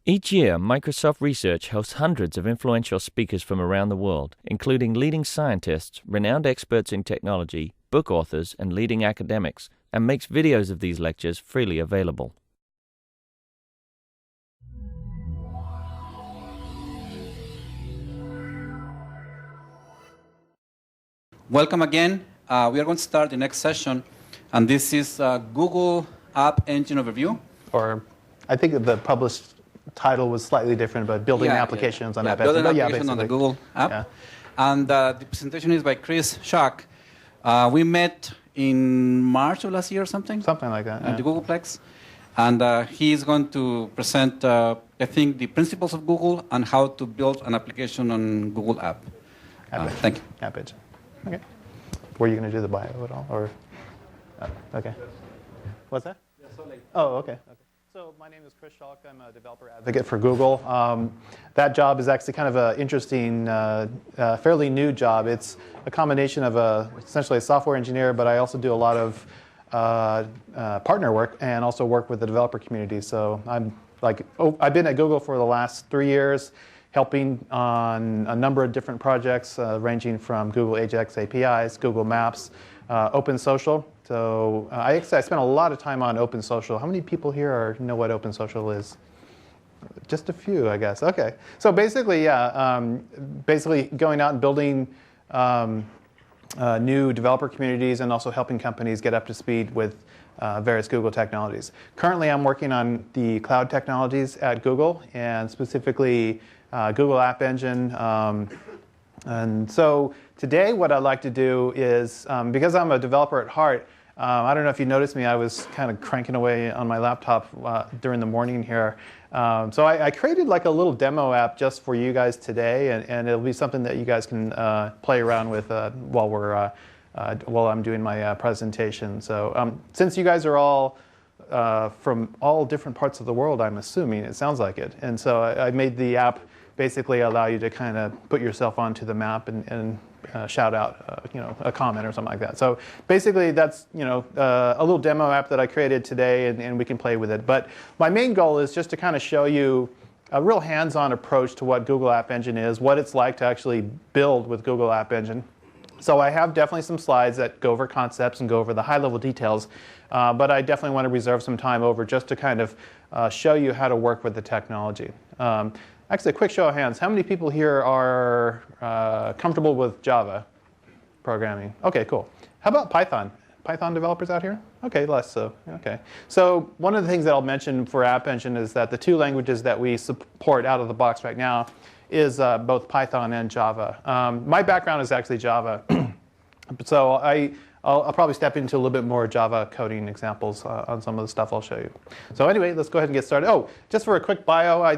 Each year, Microsoft Research hosts hundreds of influential speakers from around the world, including leading scientists, renowned experts in technology, book authors, and leading academics, and makes videos of these lectures freely available. Welcome again. We are going to start the next session, and this is Google App Engine Overview. Or I think the published title was slightly different, but building applications on App Engine. Building applications on the Google app. Yeah. And the presentation is by Chris Schalk. We met in March of last year or something. Something like that. At the Googleplex. And he's going to present, I think, the principles of Google and how to build an application on Google App. Thank you. App Engine. Okay. Were you going to do the bio at all? Or okay. What's that? Yeah, so late. Oh, okay. So my name is Chris Schalk. I'm a developer advocate for Google. That job is actually kind of an interesting, fairly new job. It's a combination of essentially a software engineer, but I also do a lot of partner work and also work with the developer community. So I've been at Google for the last 3 years, helping on a number of different projects, ranging from Google Ajax APIs, Google Maps, Open Social. So I spent a lot of time on Open Social. How many people here know what Open Social is? Just a few, I guess. Okay. So basically, basically going out and building new developer communities and also helping companies get up to speed with various Google technologies. Currently, I'm working on the cloud technologies at Google, and specifically Google App Engine. And so today, what I'd like to do is, because I'm a developer at heart, I don't know if you noticed me, I was kind of cranking away on my laptop during the morning here. So I created like a little demo app just for you guys today, and it'll be something that you guys can play around with while I'm doing my presentation. So since you guys are all from all different parts of the world, I'm assuming, it sounds like it. And so I made the app basically allow you to kind of put yourself onto the map and shout out, a comment or something like that. So basically, that's a little demo app that I created today, and we can play with it. But my main goal is just to kind of show you a real hands-on approach to what Google App Engine is, what it's like to actually build with Google App Engine. So I have definitely some slides that go over concepts and go over the high-level details, but I definitely want to reserve some time over just to kind of show you how to work with the technology. Actually, a quick show of hands. How many people here are comfortable with Java programming? Okay, cool. How about Python? Python developers out here? Okay, less so. Okay. So one of the things that I'll mention for App Engine is that the two languages that we support out of the box right now is both Python and Java. My background is actually Java. So I'll probably step into a little bit more Java coding examples on some of the stuff I'll show you. So anyway, let's go ahead and get started. Oh, just for a quick bio, I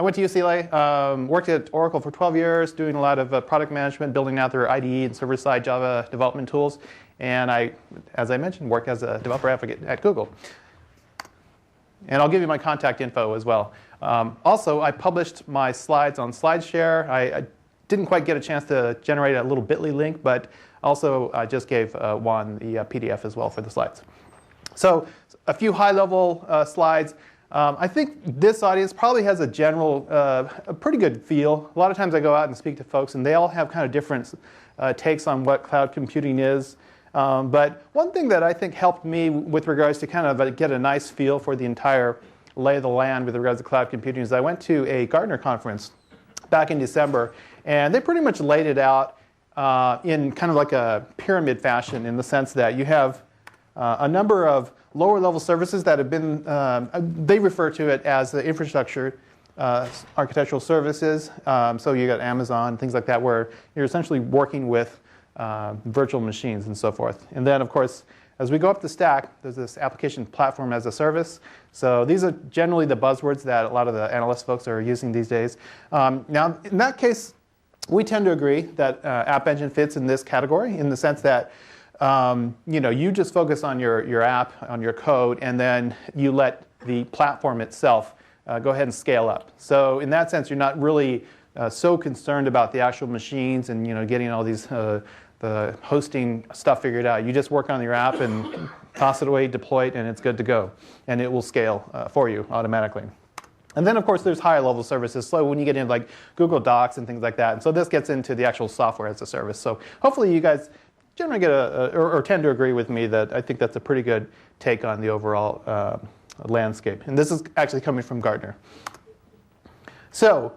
went to UCLA, worked at Oracle for 12 years, doing a lot of product management, building out their IDE and server-side Java development tools. And I, as I mentioned, work as a developer advocate at Google. And I'll give you my contact info as well. Also, I published my slides on SlideShare. I didn't quite get a chance to generate a little bit.ly link, but also I just gave Juan the PDF as well for the slides. So a few high-level slides. I think this audience probably has a general, a pretty good feel. A lot of times I go out and speak to folks, and they all have kind of different takes on what cloud computing is. But one thing that I think helped me with regards to kind of get a nice feel for the entire lay of the land with regards to cloud computing is I went to a Gartner conference back in December, and they pretty much laid it out in kind of like a pyramid fashion, in the sense that you have a number of lower level services that have been, they refer to it as the infrastructure architectural services. So you got Amazon, things like that, where you're essentially working with virtual machines and so forth. And then, of course, as we go up the stack, there's this application platform as a service. So these are generally the buzzwords that a lot of the analyst folks are using these days. Now, in that case, we tend to agree that App Engine fits in this category, in the sense that you just focus on your app, on your code, and then you let the platform itself go ahead and scale up. So in that sense, you're not really so concerned about the actual machines and getting all these the hosting stuff figured out. You just work on your app and toss it away, deploy it, and it's good to go. And it will scale for you automatically. And then, of course, there's higher level services. So when you get into like Google Docs and things like that. And so this gets into the actual software as a service. So hopefully you guys generally get or tend to agree with me that I think that's a pretty good take on the overall landscape. And this is actually coming from Gartner. So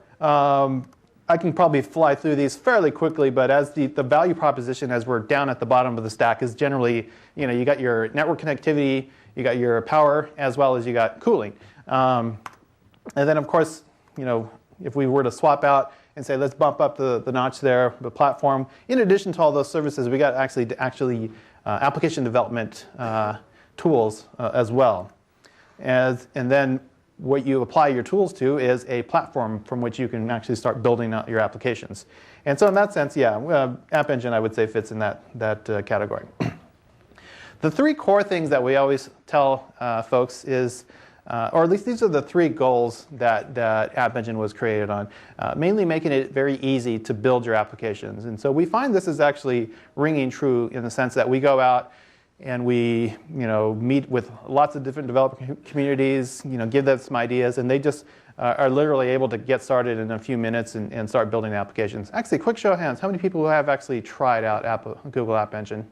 I can probably fly through these fairly quickly, but as the value proposition as we're down at the bottom of the stack is generally, you got your network connectivity, you got your power, as well as you got cooling. And then, of course, if we were to swap out and say, let's bump up the notch there, the platform, in addition to all those services, we got actually application development tools as well. And then what you apply your tools to is a platform from which you can actually start building out your applications. And so in that sense, yeah, App Engine, I would say, fits in that category. The three core things that we always tell folks is, or at least these are the three goals that App Engine was created on, mainly making it very easy to build your applications. And so we find this is actually ringing true in the sense that we go out and we meet with lots of different developer communities, give them some ideas, and they just are literally able to get started in a few minutes and start building applications. Actually, quick show of hands, how many people have actually tried out Google App Engine?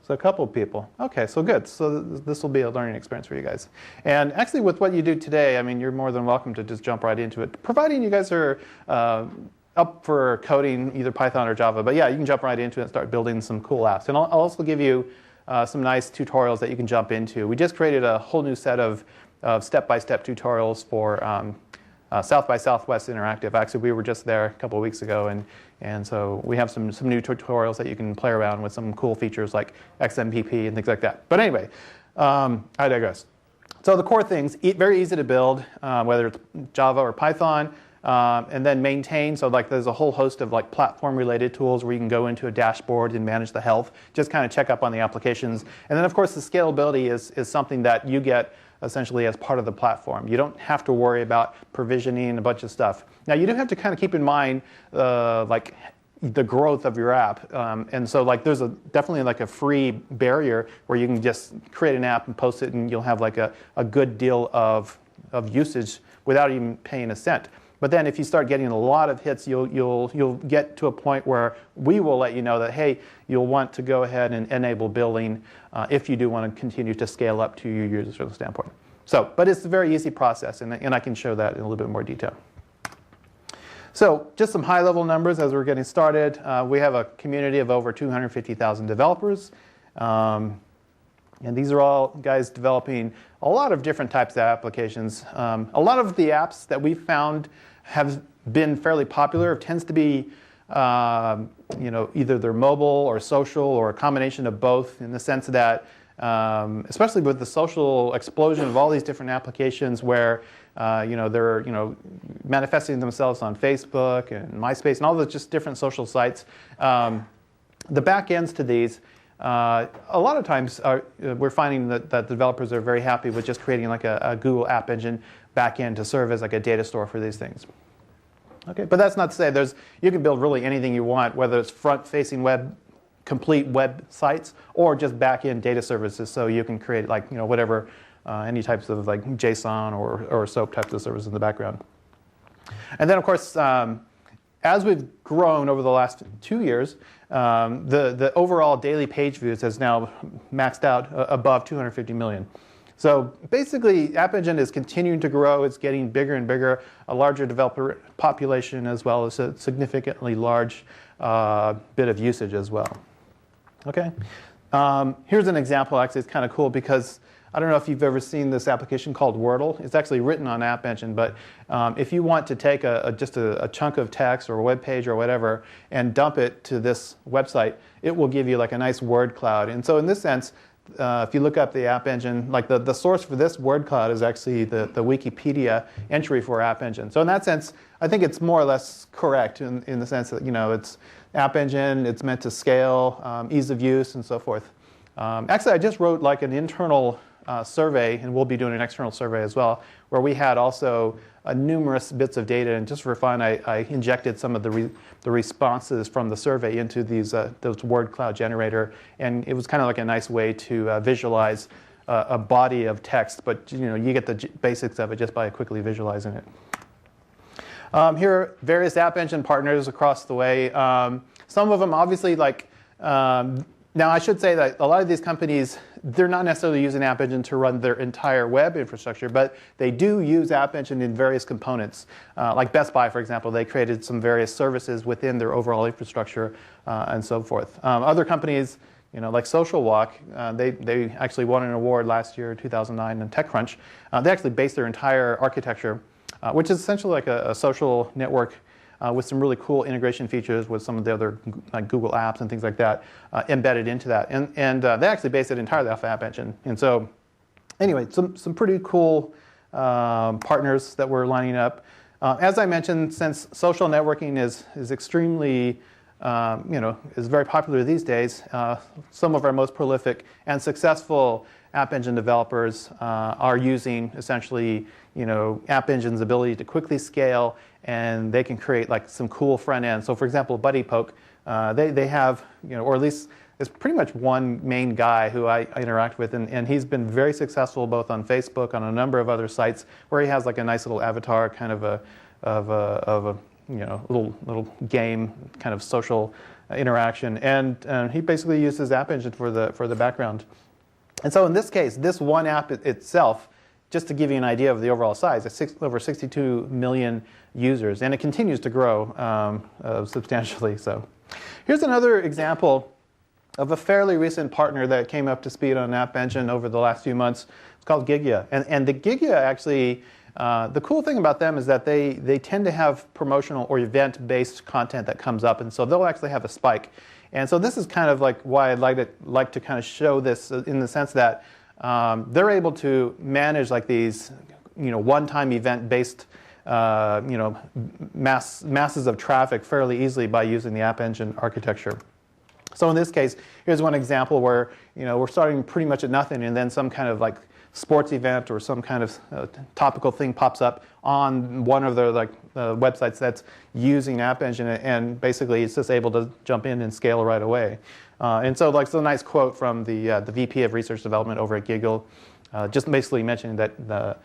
So a couple of people. Okay, so good. So this will be a learning experience for you guys. And actually with what you do today, I mean, you're more than welcome to just jump right into it, providing you guys are up for coding either Python or Java. But yeah, you can jump right into it and start building some cool apps. And I'll also give you some nice tutorials that you can jump into. We just created a whole new set of step-by-step tutorials for South by Southwest Interactive. Actually, we were just there a couple of weeks ago, and so we have some new tutorials that you can play around with some cool features like XMPP and things like that. But anyway, I digress. So the core things, very easy to build, whether it's Java or Python. And then maintain, so like there's a whole host of like platform-related tools where you can go into a dashboard and manage the health, just kind of check up on the applications. And then, of course, the scalability is something that you get essentially as part of the platform. You don't have to worry about provisioning a bunch of stuff. Now, you do have to kind of keep in mind like the growth of your app. And so like there's definitely like a free barrier where you can just create an app and post it, and you'll have like a good deal of usage without even paying a cent. But then if you start getting a lot of hits, you'll get to a point where we will let you know that, hey, you'll want to go ahead and enable billing if you do want to continue to scale up to your user standpoint. So, but it's a very easy process, and I can show that in a little bit more detail. So just some high-level numbers as we're getting started. We have a community of over 250,000 developers. And these are all guys developing a lot of different types of applications. A lot of the apps that we've found have been fairly popular. It tends to be either they're mobile or social or a combination of both, in the sense that especially with the social explosion of all these different applications where they're manifesting themselves on Facebook and MySpace and all those just different social sites. The back ends to these, a lot of times we're finding that developers are very happy with just creating like a Google App Engine backend to serve as like a data store for these things. Okay, but that's not to say you can build really anything you want, whether it's front-facing complete web sites or just back-end data services. So you can create like whatever, any types of like JSON or SOAP types of services in the background. And then of course, as we've grown over the last 2 years, the overall daily page views has now maxed out above 250 million. So basically, App Engine is continuing to grow. It's getting bigger and bigger, a larger developer population, as well as a significantly large bit of usage as well. Okay, here's an example. Actually, it's kind of cool because I don't know if you've ever seen this application called Wordle. It's actually written on App Engine, but if you want to take just a chunk of text or a web page or whatever and dump it to this website, it will give you like a nice word cloud. And so in this sense, if you look up the App Engine, like the source for this word cloud is actually the Wikipedia entry for App Engine. So in that sense, I think it's more or less correct in the sense that it's App Engine, it's meant to scale, ease of use, and so forth. Actually, I just wrote like an internal survey, and we'll be doing an external survey as well, where we had also numerous bits of data, and just for fun, I injected some of the responses from the survey into those word cloud generator, and it was kind of like a nice way to visualize a body of text, but you get the basics of it just by quickly visualizing it. Here are various App Engine partners across the way. Some of them obviously now I should say that a lot of these companies, they're not necessarily using App Engine to run their entire web infrastructure, but they do use App Engine in various components. Like Best Buy, for example, they created some various services within their overall infrastructure and so forth. Other companies, like Social Walk, they actually won an award last year, 2009, in TechCrunch. They actually based their entire architecture, which is essentially like a social network with some really cool integration features with some of the other like Google apps and things like that embedded into that. And they actually based it entirely off App Engine. And so anyway, some pretty cool partners that we're lining up. As I mentioned, since social networking is extremely, is very popular these days, some of our most prolific and successful App Engine developers are using essentially, App Engine's ability to quickly scale, and they can create like some cool front end. So, for example, BuddyPoke, they have, or at least there's pretty much one main guy who I interact with, and he's been very successful both on Facebook, on a number of other sites, where he has like a nice little avatar, kind of a little game kind of social interaction, and he basically uses App Engine for the background. And so in this case, this one app itself, just to give you an idea of the overall size, it's over 62 million users, and it continues to grow substantially. So here's another example of a fairly recent partner that came up to speed on App Engine over the last few months. It's called Gigya. And the Gigya actually, the cool thing about them is that they tend to have promotional or event-based content that comes up, and so they'll actually have a spike. And so this is kind of like why I'd like to kind of show this in the sense that they're able to manage like these, one-time event-based, masses of traffic fairly easily by using the App Engine architecture. So in this case, here's one example where we're starting pretty much at nothing, and then some kind of like sports event or some kind of topical thing pops up on one of the websites that's using App Engine, and basically it's just able to jump in and scale right away. And so it's a nice quote from the VP of Research Development over at Giggle, just basically mentioning that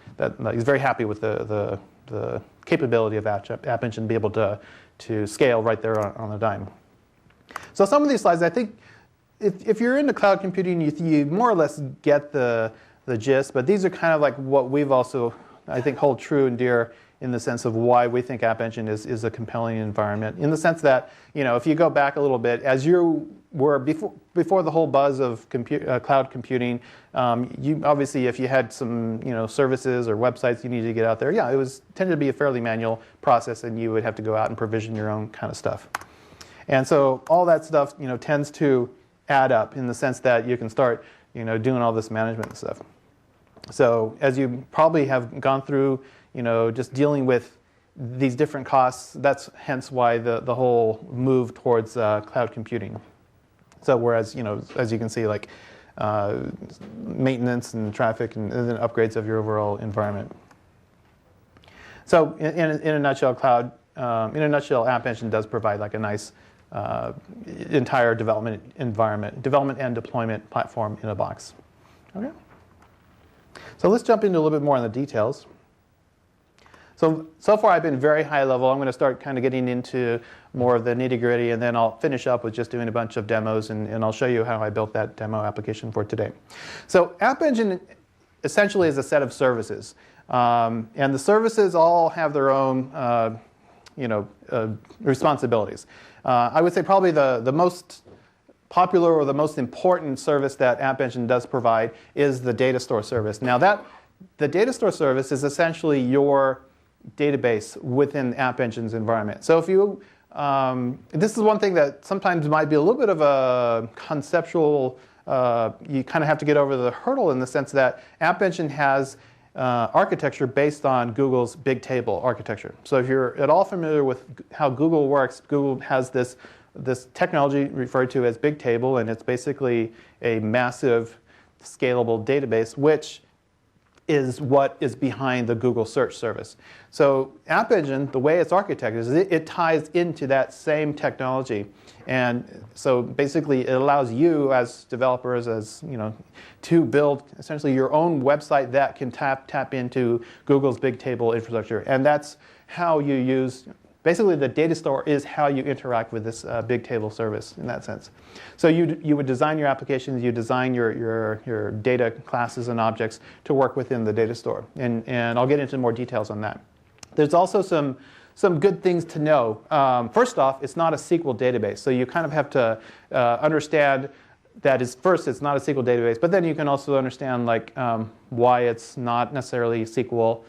he's very happy with the capability of App Engine to be able to scale right there on the dime. So some of these slides, I think, if you're into cloud computing, you more or less get the gist, but these are kind of like what we've also, I think, hold true and dear in the sense of why we think App Engine is a compelling environment. In the sense that, if you go back a little bit, as you were before the whole buzz of cloud computing, you obviously, if you had some services or websites you needed to get out there, it tended to be a fairly manual process, and you would have to go out and provision your own kind of stuff. And so all that stuff tends to add up in the sense that you can start doing all this management and stuff. So as you probably have gone through, just dealing with these different costs, that's hence why the whole move towards cloud computing. So whereas, as you can see, like maintenance and traffic and then upgrades of your overall environment. So in a nutshell, App Engine does provide like a nice entire development environment, development and deployment platform in a box. Okay. So let's jump into a little bit more on the details. So far I've been very high level. I'm going to start kind of getting into more of the nitty-gritty, and then I'll finish up with just doing a bunch of demos, and I'll show you how I built that demo application for today. So App Engine essentially is a set of services, and the services all have their own responsibilities. I would say probably the most popular or the most important service that App Engine does provide is the data store service. Now the data store service is essentially your database within App Engine's environment. So if you, this is one thing that sometimes might be a little bit of a conceptual, you kind of have to get over the hurdle in the sense that App Engine has architecture based on Google's big table architecture. So if you're at all familiar with how Google works, Google has this technology referred to as big table, and it's basically a massive scalable database, which is what is behind the Google search service. So App Engine, the way it's architected, is it ties into that same technology. And so basically it allows you as developers, to build essentially your own website that can tap into Google's big table infrastructure. And that's how you use, basically the data store is how you interact with this big table service in that sense. So you would design your applications, you design your data classes and objects to work within the data store. And I'll get into more details on that. There's also some good things to know. First off, it's not a SQL database. So you kind of have to understand that first, it's not a SQL database, but then you can also understand why it's not necessarily SQL.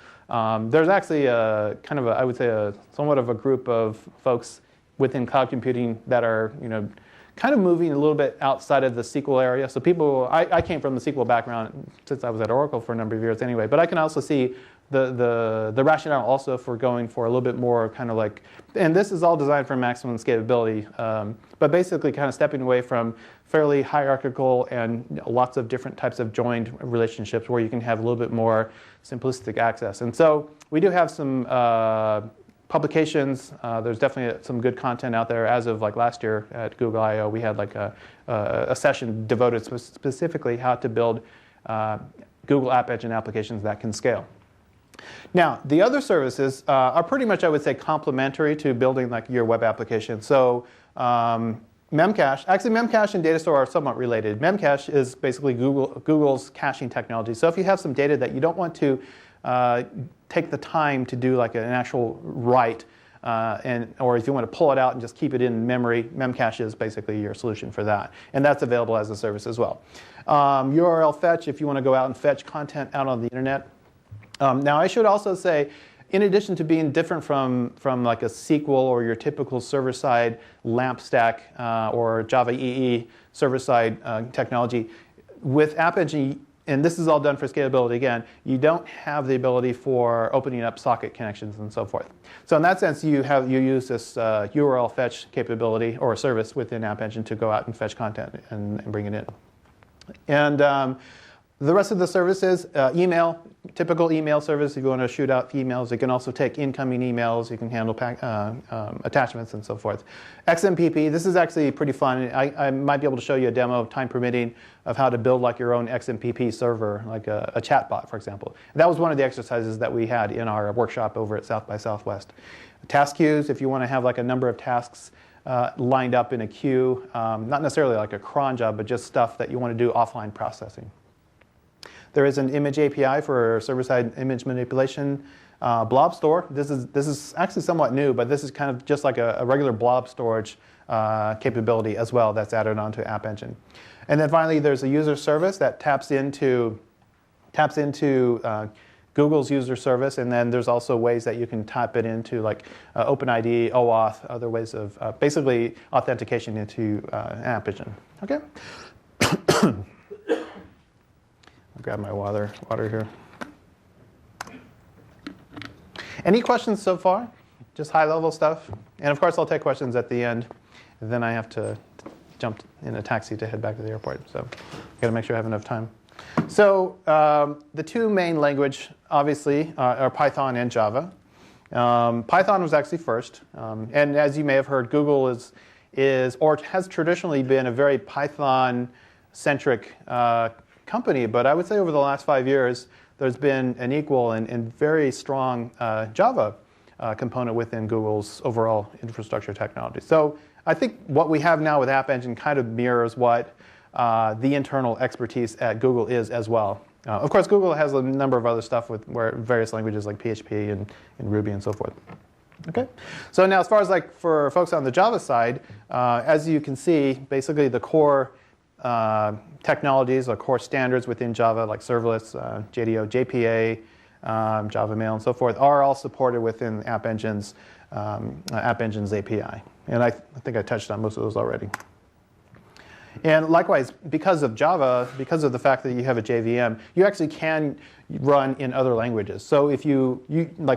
There's actually I would say somewhat of a group of folks within cloud computing that are kind of moving a little bit outside of the SQL area. So I came from the SQL background since I was at Oracle for a number of years anyway, but I can also see the rationale also for going for a little bit more and this is all designed for maximum scalability, but basically kind of stepping away from fairly hierarchical and lots of different types of joined relationships where you can have a little bit more simplistic access. And so we do have some publications. There's definitely some good content out there. As of last year at Google I/O, we had a session devoted specifically how to build Google App Engine applications that can scale. Now, the other services are pretty much, I would say, complementary to building your web application. So Memcache, actually Memcache and Datastore are somewhat related. Memcache is basically Google's caching technology. So if you have some data that you don't want to take the time to do an actual write, or if you want to pull it out and just keep it in memory, Memcache is basically your solution for that. And that's available as a service as well. URL fetch, if you want to go out and fetch content out on the internet. Now, I should also say, in addition to being different from a SQL or your typical server-side LAMP stack or Java EE server-side technology, with App Engine, and this is all done for scalability again, you don't have the ability for opening up socket connections and so forth. So in that sense, you use this URL fetch capability or service within App Engine to go out and fetch content and bring it in. And the rest of the services, email, typical email service. If you want to shoot out emails, you can also take incoming emails. You can handle attachments and so forth. XMPP, this is actually pretty fun. I might be able to show you a demo, time permitting, of how to build your own XMPP server, like a chatbot, for example. That was one of the exercises that we had in our workshop over at South by Southwest. Task queues, if you want to have a number of tasks lined up in a queue, not necessarily like a cron job, but just stuff that you want to do offline processing. There is an image API for server-side image manipulation. Blob store, this is actually somewhat new, but this is kind of just like a regular blob storage capability as well that's added onto App Engine. And then finally, there's a user service that taps into Google's user service, and then there's also ways that you can tap it into OpenID, OAuth, other ways of basically authentication into App Engine. Okay. I'll grab my water here. Any questions so far? Just high-level stuff? And of course, I'll take questions at the end. And then I have to jump in a taxi to head back to the airport. So I've got to make sure I have enough time. So the two main languages, obviously, are Python and Java. Python was actually first. And as you may have heard, Google is or has traditionally been a very Python-centric company, but I would say over the last 5 years, there's been an equal and very strong Java component within Google's overall infrastructure technology. So I think what we have now with App Engine kind of mirrors what the internal expertise at Google is as well. Of course, Google has a number of other stuff with various languages like PHP and Ruby and so forth. Okay, so now as far as for folks on the Java side, as you can see, basically the core technologies or core standards within Java, like serverless, JDO, JPA, Java Mail, and so forth, are all supported within App Engine's API. And I think I touched on most of those already. And likewise, because of Java, because of the fact that you have a JVM, you actually can run in other languages. So if you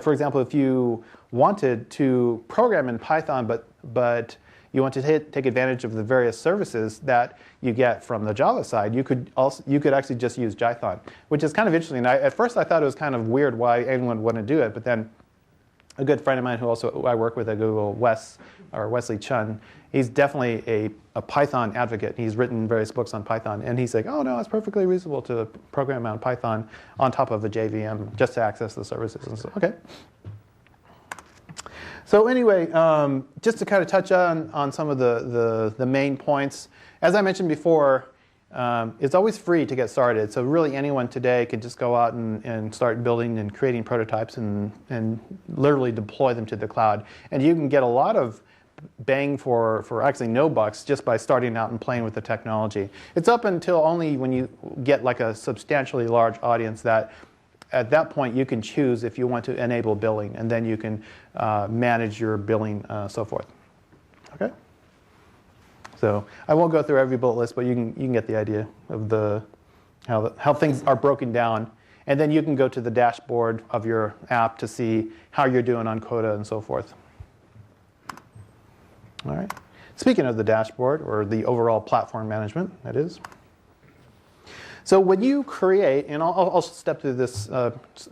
for example, if you wanted to program in Python, but you want to take advantage of the various services that you get from the Java side, you could actually just use Jython, which is kind of interesting. At first I thought it was kind of weird why anyone would want to do it, but then a good friend of mine who I work with at Google, Wesley Chun, he's definitely a Python advocate. He's written various books on Python, and he's like, oh no, it's perfectly reasonable to program on Python on top of a JVM just to access the services. And so, okay. So anyway, just to kind of touch on some of the main points. As I mentioned before, it's always free to get started. So really anyone today can just go out and start building and creating prototypes and literally deploy them to the cloud. And you can get a lot of bang for actually no bucks just by starting out and playing with the technology. It's up until only when you get like a substantially large audience that at that point you can choose if you want to enable billing, and then you can manage your billing, so forth. Okay. So I won't go through every bullet list, but you can get the idea of how things are broken down, and then you can go to the dashboard of your app to see how you're doing on Quota and so forth. All right. Speaking of the dashboard, or the overall platform management, that is. So when you create, and I'll step through this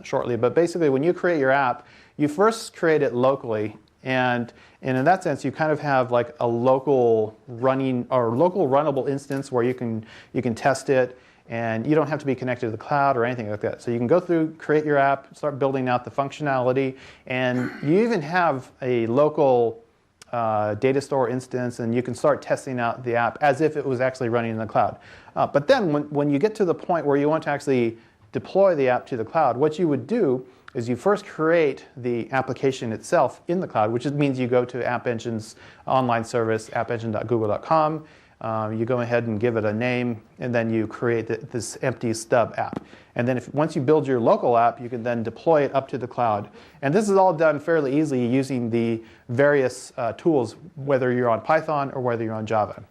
shortly, but basically when you create your app, you first create it locally, and in that sense you kind of have like a local running or local runnable instance where you can test it, and you don't have to be connected to the cloud or anything like that. So you can go through, create your app, start building out the functionality, and you even have a local data store instance, and you can start testing out the app as if it was actually running in the cloud. But then when you get to the point where you want to actually deploy the app to the cloud, what you would do is you first create the application itself in the cloud, which means you go to App Engine's online service, appengine.google.com. You go ahead and give it a name, and then you create this empty stub app. And then once you build your local app, you can then deploy it up to the cloud. And this is all done fairly easily using the various tools, whether you're on Python or whether you're on Java.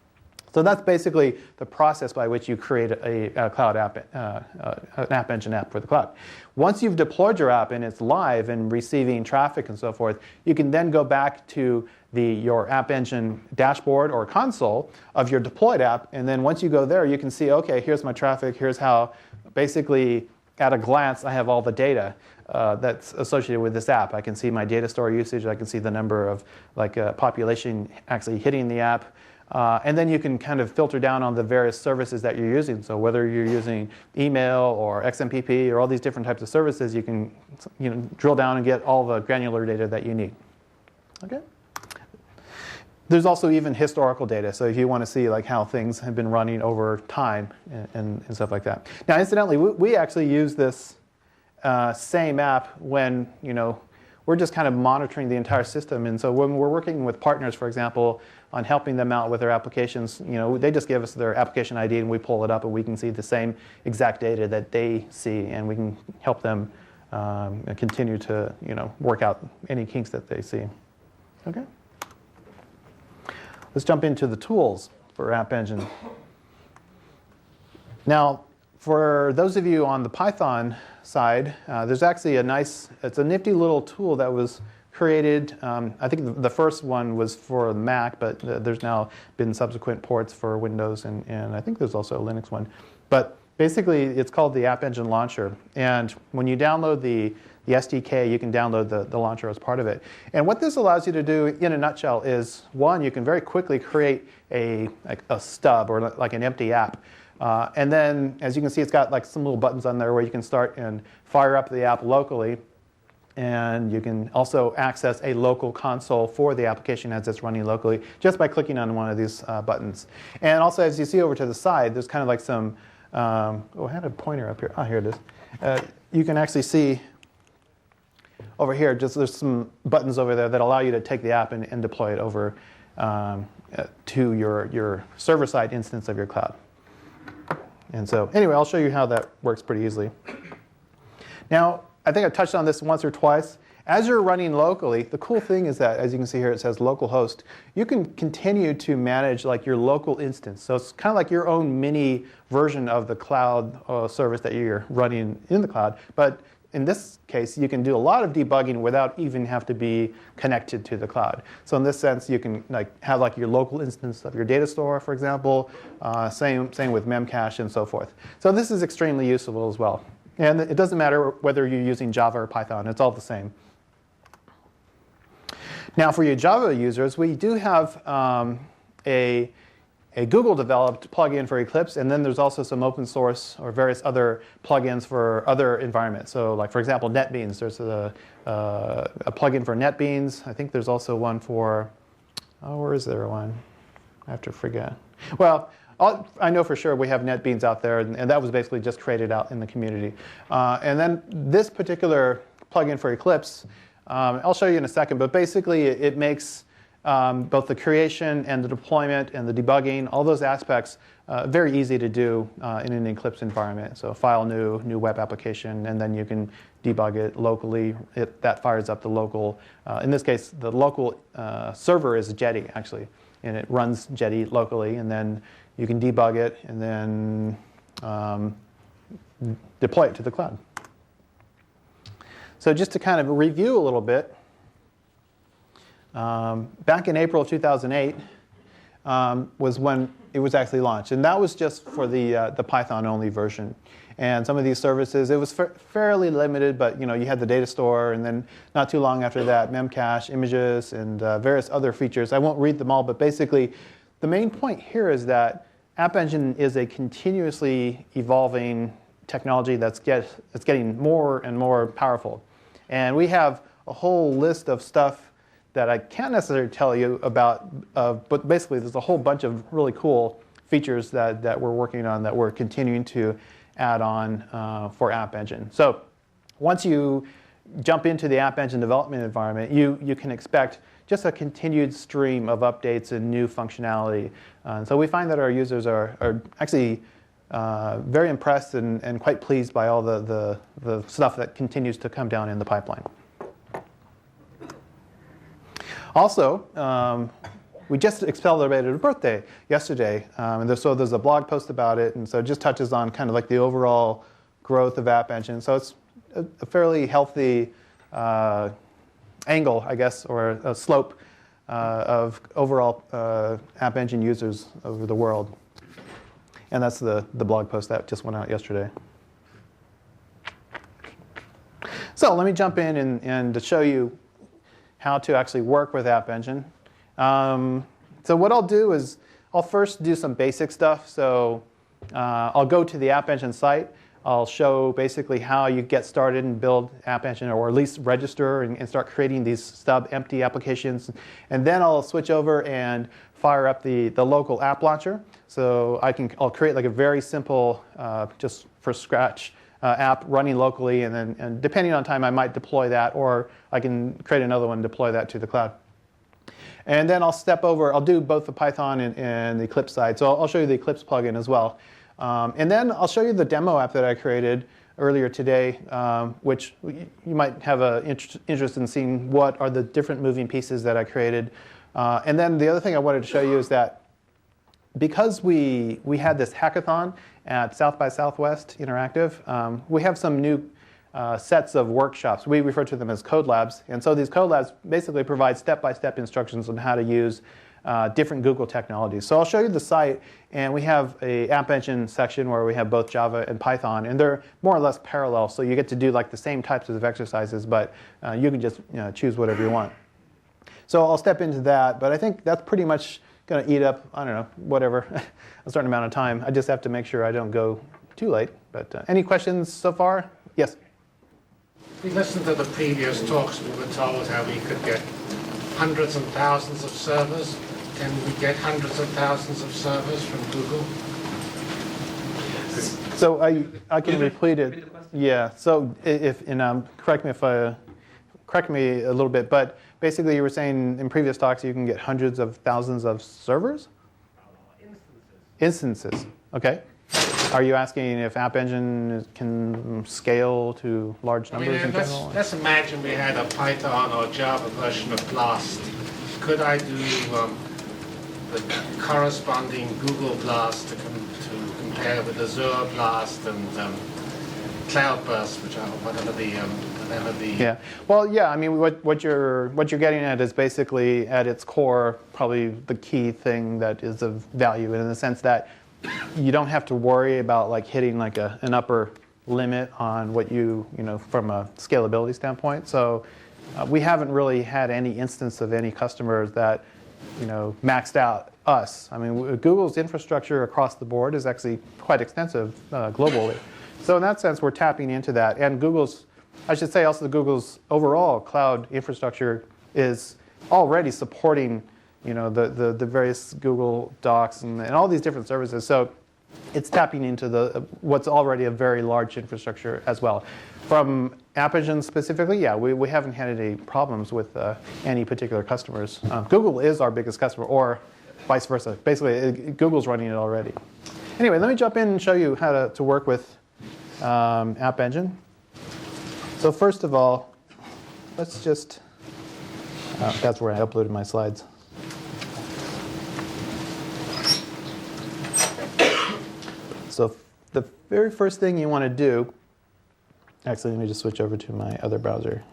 So that's basically the process by which you create a cloud app, an App Engine app for the cloud. Once you've deployed your app and it's live and receiving traffic and so forth, you can then go back to your App Engine dashboard or console of your deployed app, and then once you go there, you can see, okay, here's my traffic, here's how, basically, at a glance, I have all the data that's associated with this app. I can see my data store usage, I can see the number of population actually hitting the app, and then you can kind of filter down on the various services that you're using. So whether you're using email or XMPP or all these different types of services, you can drill down and get all the granular data that you need. Okay. There's also even historical data, so if you want to see how things have been running over time and stuff like that. Now, incidentally, we actually use this same app when we're just kind of monitoring the entire system. And so when we're working with partners, for example, on helping them out with their applications, they just give us their application ID and we pull it up and we can see the same exact data that they see, and we can help them continue to work out any kinks that they see. Okay. Let's jump into the tools for App Engine. Now, for those of you on the Python side, there's actually it's a nifty little tool that was created. I think the first one was for Mac, but there's now been subsequent ports for Windows, and I think there's also a Linux one. But basically, it's called the App Engine Launcher. And when you download the SDK, you can download the launcher as part of it. And what this allows you to do, in a nutshell, is one, you can very quickly create a stub or like an empty app. And then, as you can see, it's got some little buttons on there where you can start and fire up the app locally. And you can also access a local console for the application as it's running locally just by clicking on one of these buttons. And also, as you see over to the side, there's kind of some, I had a pointer up here. Oh, here it is. You can actually see over here, there's some buttons over there that allow you to take the app and deploy it over to your server-side instance of your cloud. And so, anyway, I'll show you how that works pretty easily. Now, I think I've touched on this once or twice. As you're running locally, the cool thing is that, as you can see here, it says localhost. You can continue to manage your local instance. So it's kind of like your own mini version of the cloud service that you're running in the cloud. But in this case, you can do a lot of debugging without even have to be connected to the cloud. So in this sense, you can have your local instance of your data store, for example. Same with Memcache and so forth. So this is extremely useful as well. And it doesn't matter whether you're using Java or Python. It's all the same. Now, for your Java users, we do have a Google-developed plugin for Eclipse, and then there's also some open source or various other plugins for other environments. So, like for example, NetBeans. There's a plugin for NetBeans. I think there's also one for, where is there one? I have to forget. Well, I know for sure we have NetBeans out there, and that was basically just created out in the community. And then this particular plugin for Eclipse, I'll show you in a second, but basically it makes both the creation and the deployment and the debugging, all those aspects, very easy to do in an Eclipse environment. So file new web application, and then you can debug it locally. That fires up the local, in this case, the local server is Jetty, actually. And it runs Jetty locally, and then you can debug it and then deploy it to the cloud. So just to kind of review a little bit, back in April of 2008 was when it was actually launched. And that was just for the Python-only version. And some of these services, it was fairly limited, but you had the data store, and then not too long after that, Memcache, images, and various other features. I won't read them all, but basically, the main point here is that App Engine is a continuously evolving technology that's getting more and more powerful. And we have a whole list of stuff that I can't necessarily tell you about, but basically there's a whole bunch of really cool features that we're working on that we're continuing to add on for App Engine. So once you jump into the App Engine development environment, you can expect just a continued stream of updates and new functionality. So we find that our users are actually very impressed and quite pleased by all the stuff that continues to come down in the pipeline. Also, we just celebrated a birthday yesterday, and so there's a blog post about it, and so it just touches on kind of like the overall growth of App Engine. So it's a fairly healthy angle, I guess, or a slope of overall App Engine users over the world. And that's the blog post that just went out yesterday. So let me jump in and to show you how to actually work with App Engine. So what I'll do is I'll first do some basic stuff. So I'll go to the App Engine site. I'll show basically how you get started and build App Engine, or at least register and start creating these stub empty applications. And then I'll switch over and fire up the local app launcher. So I'll create like a very simple, just for scratch app running locally, and then depending on time, I might deploy that, or I can create another one and deploy that to the cloud. And then I'll do both the Python and the Eclipse side. So I'll show you the Eclipse plugin as well. And then I'll show you the demo app that I created earlier today, which you might have an interest in seeing what are the different moving pieces that I created. And then the other thing I wanted to show you is that because we had this hackathon at South by Southwest Interactive, we have some new sets of workshops. We refer to them as code labs. And so these code labs basically provide step-by-step instructions on how to use different Google technologies. So I'll show you the site, and we have a App Engine section where we have both Java and Python, and they're more or less parallel. So you get to do like the same types of exercises, but you can just choose whatever you want. So I'll step into that, but I think that's pretty much going to eat up, I don't know, whatever, a certain amount of time. I just have to make sure I don't go too late. But any questions so far? Yes? We listened to the previous talks. We were told how we could get hundreds and thousands of servers. Can we get hundreds of thousands of servers from Google? So I can repeat it. Yeah. So correct me a little bit, but basically you were saying in previous talks you can get hundreds of thousands of servers? Instances. Okay. Are you asking if App Engine can scale to large numbers in general? Let's imagine we had a Python or Java version of Blast. Could I do the corresponding Google Blast to compare with Azure Blast and cloudbursts, which are whatever the Yeah. Well, yeah. I mean, what you're getting at is basically at its core probably the key thing that is of value, in the sense that you don't have to worry about like hitting like an upper limit on what you know from a scalability standpoint. So we haven't really had any instance of any customers that maxed out us. I mean, Google's infrastructure across the board is actually quite extensive globally. So in that sense, we're tapping into that. And Google's overall cloud infrastructure is already supporting, the various Google Docs and all these different services. So it's tapping into what's already a very large infrastructure as well. From App Engine specifically, yeah, we haven't had any problems with any particular customers. Google is our biggest customer, or vice versa. Basically, Google's running it already. Anyway, let me jump in and show you how to work with App Engine. So first of all, let's just, that's where I uploaded my slides. So the very first thing you want to do, actually let me just switch over to my other browser.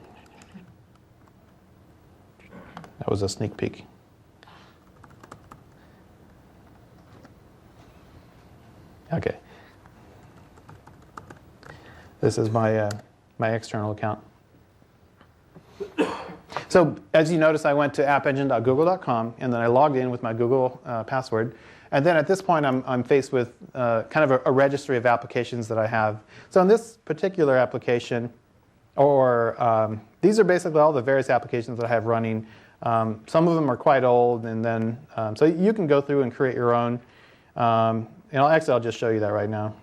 That was a sneak peek. Okay. This is my external account. So as you notice, I went to appengine.google.com, and then I logged in with my Google password. And then at this point, I'm faced with kind of a registry of applications that I have. So in this particular application, these are basically all the various applications that I have running. Some of them are quite old, and then so you can go through and create your own. I'll just show you that right now.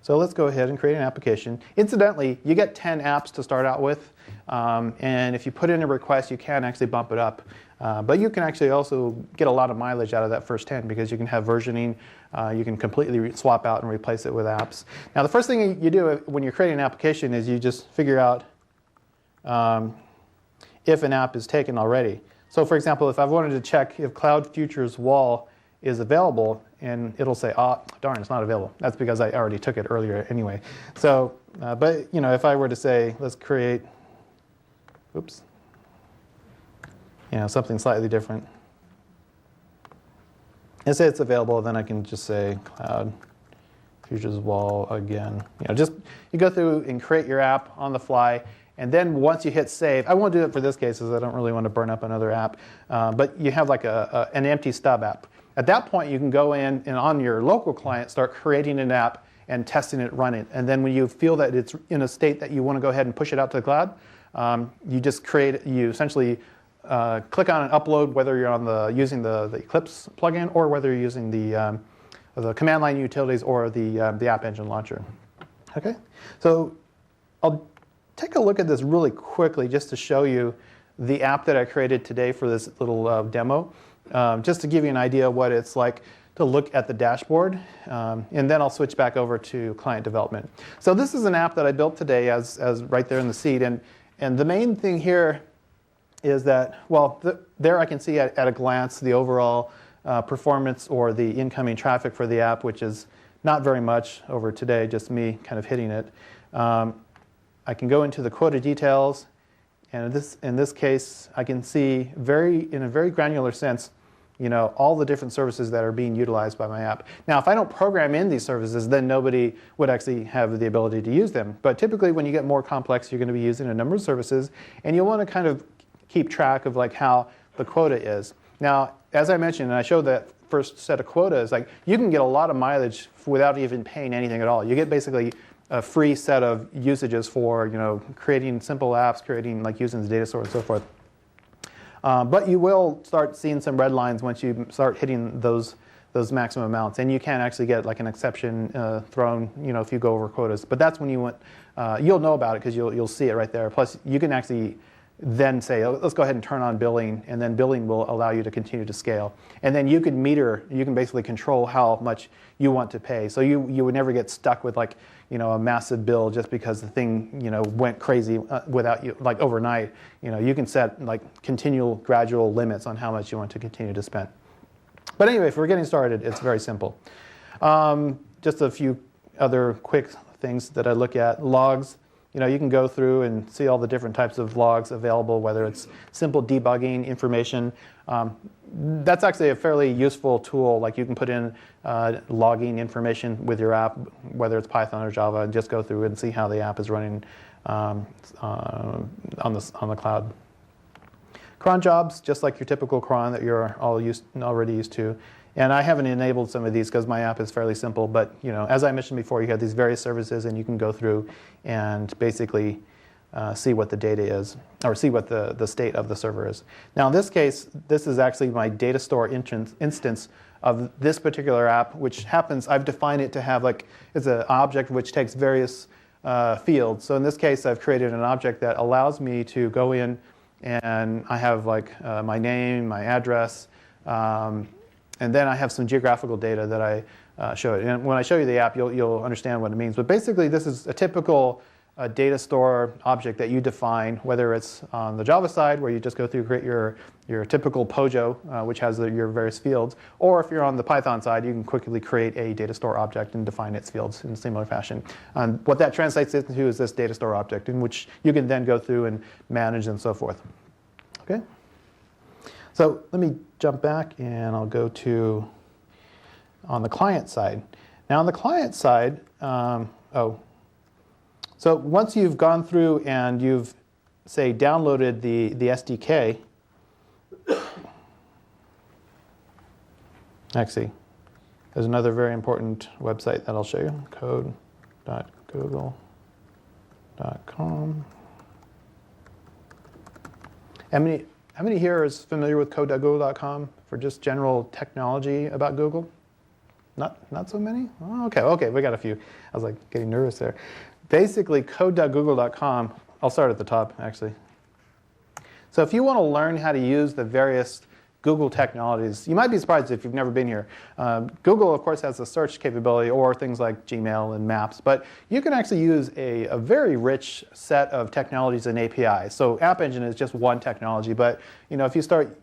So let's go ahead and create an application. Incidentally, you get 10 apps to start out with. And if you put in a request, you can actually bump it up. But you can actually also get a lot of mileage out of that first 10, because you can have versioning. You can completely swap out and replace it with apps. Now, the first thing you do when you're creating an application is you just figure out if an app is taken already. So for example, if I wanted to check if Cloud Futures Wall is available, and it'll say, darn, it's not available. That's because I already took it earlier anyway. So, but if I were to say, let's create, something slightly different, and say it's available, then I can just say Cloud Futures Wall again. You go through and create your app on the fly, and then once you hit save, I won't do it for this case because I don't really want to burn up another app, but you have like an empty stub app. At that point, you can go in and on your local client start creating an app and testing it, run it. And then when you feel that it's in a state that you want to go ahead and push it out to the cloud, you essentially click on and upload, whether you're using the Eclipse plugin or whether you're using the command line utilities or the App Engine launcher. Okay, so I'll take a look at this really quickly just to show you the app that I created today for this little demo. Just to give you an idea of what it's like to look at the dashboard, and then I'll switch back over to client development. So this is an app that I built today as right there in the seed, and the main thing here is that, there I can see at a glance the overall performance or the incoming traffic for the app, which is not very much over today, just me kind of hitting it. I can go into the quota details, and in this case, I can see in a very granular sense, all the different services that are being utilized by my app. Now, if I don't program in these services, then nobody would actually have the ability to use them. But typically, when you get more complex, you're going to be using a number of services, and you'll want to kind of keep track of like how the quota is. Now, as I mentioned, and I showed that first set of quotas, like you can get a lot of mileage without even paying anything at all. You get basically a free set of usages for creating simple apps, using the data store and so forth. But you will start seeing some red lines once you start hitting those maximum amounts, and you can actually get like an exception thrown if you go over quotas. But that's when you'll know about it because you'll see it right there. Plus, you can actually then say, let's go ahead and turn on billing, and then billing will allow you to continue to scale. And then you can basically control how much you want to pay. So you would never get stuck with a massive bill just because the thing went crazy without you, like overnight. You can set continual gradual limits on how much you want to continue to spend. But anyway, if we're getting started, it's very simple. Just a few other quick things that I look at. Logs, you can go through and see all the different types of logs available, whether it's simple debugging information. That's actually a fairly useful tool. Like you can put in logging information with your app, whether it's Python or Java, and just go through and see how the app is running on the cloud. Cron jobs, just like your typical cron that you're already used to. And I haven't enabled some of these because my app is fairly simple. But as I mentioned before, you have these various services, and you can go through and basically see what the data is, or see what the state of the server is. Now, in this case, this is actually my data store instance of this particular app, which happens. I've defined it to have it's an object which takes various fields. So in this case, I've created an object that allows me to go in, and I have my name, my address. And then I have some geographical data that I show it. And when I show you the app, you'll understand what it means. But basically, this is a typical data store object that you define, whether it's on the Java side, where you just go through create your typical POJO, which has your various fields. Or if you're on the Python side, you can quickly create a data store object and define its fields in a similar fashion. And what that translates into is this data store object, in which you can then go through and manage and so forth. Okay? So let me jump back, and I'll go to on the client side. Now on the client side, so once you've gone through and you've, say, downloaded the SDK, actually, there's another very important website that I'll show you, code.google.com. How many here is familiar with code.google.com for just general technology about Google? Not so many? Oh, okay, we got a few. I was getting nervous there. Basically, code.google.com, I'll start at the top, actually. So if you want to learn how to use the various Google technologies, you might be surprised if you've never been here. Google, of course, has a search capability, or things like Gmail and Maps, but you can actually use a very rich set of technologies and APIs. So App Engine is just one technology, but if you start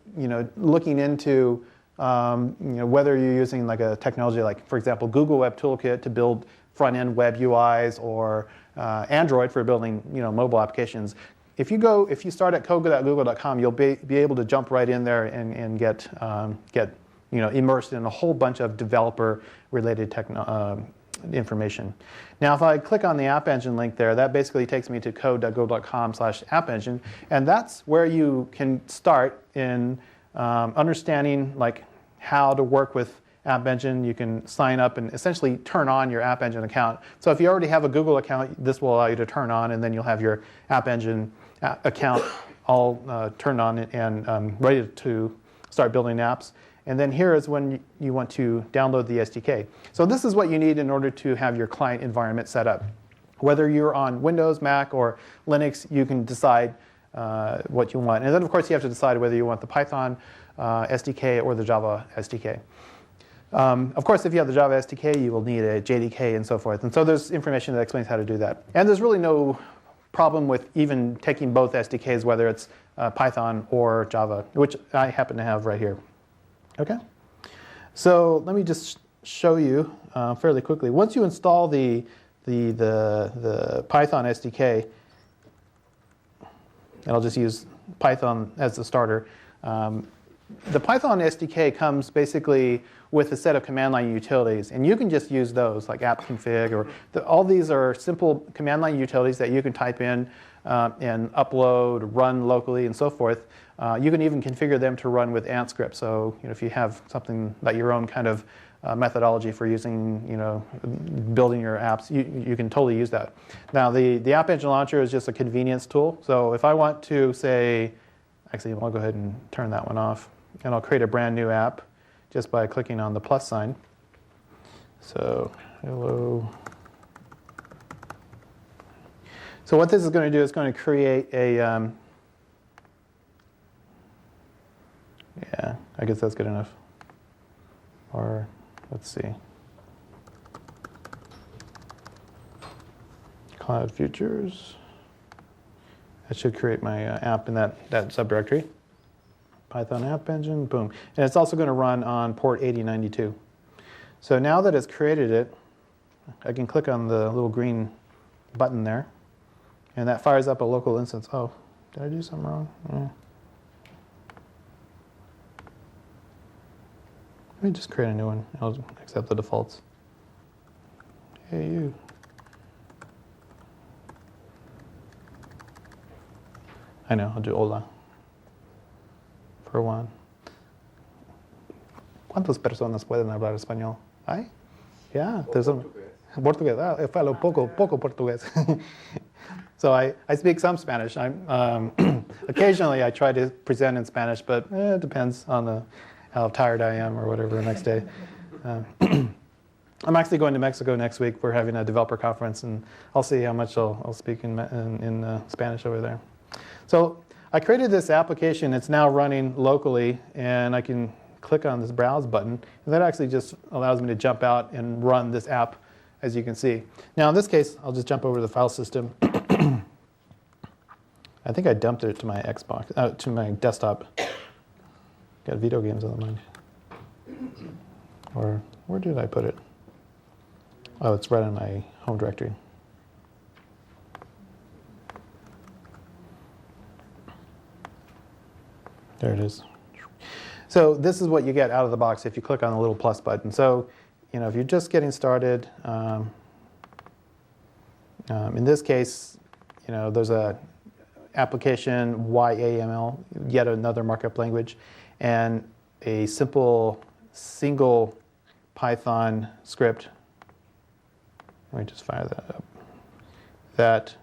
looking into whether you're using a technology like, for example, Google Web Toolkit to build front-end web UIs, or Android for building mobile applications. If you start at code.google.com, you'll be able to jump right in there and get immersed in a whole bunch of developer-related information. Now, if I click on the App Engine link there, that basically takes me to code.google.com/App Engine, and that's where you can start in understanding how to work with App Engine. You can sign up and essentially turn on your App Engine account. So if you already have a Google account, this will allow you to turn on, and then you'll have your App Engine account all turned on and ready to start building apps. And then here is when you want to download the SDK. So this is what you need in order to have your client environment set up. Whether you're on Windows, Mac, or Linux, you can decide what you want. And then, of course, you have to decide whether you want the Python SDK or the Java SDK. Of course, if you have the Java SDK, you will need a JDK and so forth. And so there's information that explains how to do that. And there's really no problem with even taking both SDKs, whether it's Python or Java, which I happen to have right here. Okay? So let me just show you fairly quickly. Once you install the Python SDK, and I'll just use Python as the starter, the Python SDK comes basically with a set of command line utilities, and you can just use those, like apt config, or all these are simple command line utilities that you can type in and upload, run locally, and so forth. You can even configure them to run with Ant script. So if you have something that your own kind of methodology for using, building your apps, you can totally use that. Now the App Engine Launcher is just a convenience tool. So if I want to say, actually I'll go ahead and turn that one off, and I'll create a brand new app just by clicking on the plus sign. So hello. So what this is going to do is going to create a, yeah, I guess that's good enough. Or let's see. Cloud Futures. That should create my app in that subdirectory. Python App Engine, boom. And it's also going to run on port 8092. So now that it's created it, I can click on the little green button there, and that fires up a local instance. Oh, did I do something wrong? Yeah. Let me just create a new one. I'll accept the defaults. Hey, you. I know, I'll do hola. For one. ¿Cuántas personas pueden hablar español? ¿Hay? Yeah, there's some. Portugués. I falo poco Portugués. So I speak some Spanish. Occasionally I try to present in Spanish, but it depends on how tired I am or whatever the next day. I'm actually going to Mexico next week. We're having a developer conference, and I'll see how much I'll speak in Spanish over there. So I created this application. It's now running locally, and I can click on this browse button, and that actually just allows me to jump out and run this app, as you can see. Now in this case, I'll just jump over to the file system. I think I dumped it to my Xbox, to my desktop. Got video games on the mind. Or where did I put it? Oh, it's right in my home directory. There it is. So this is what you get out of the box if you click on the little plus button. So, if you're just getting started, in this case, there's a application YAML, yet another markup language, and a simple single Python script. Let me just fire that up. That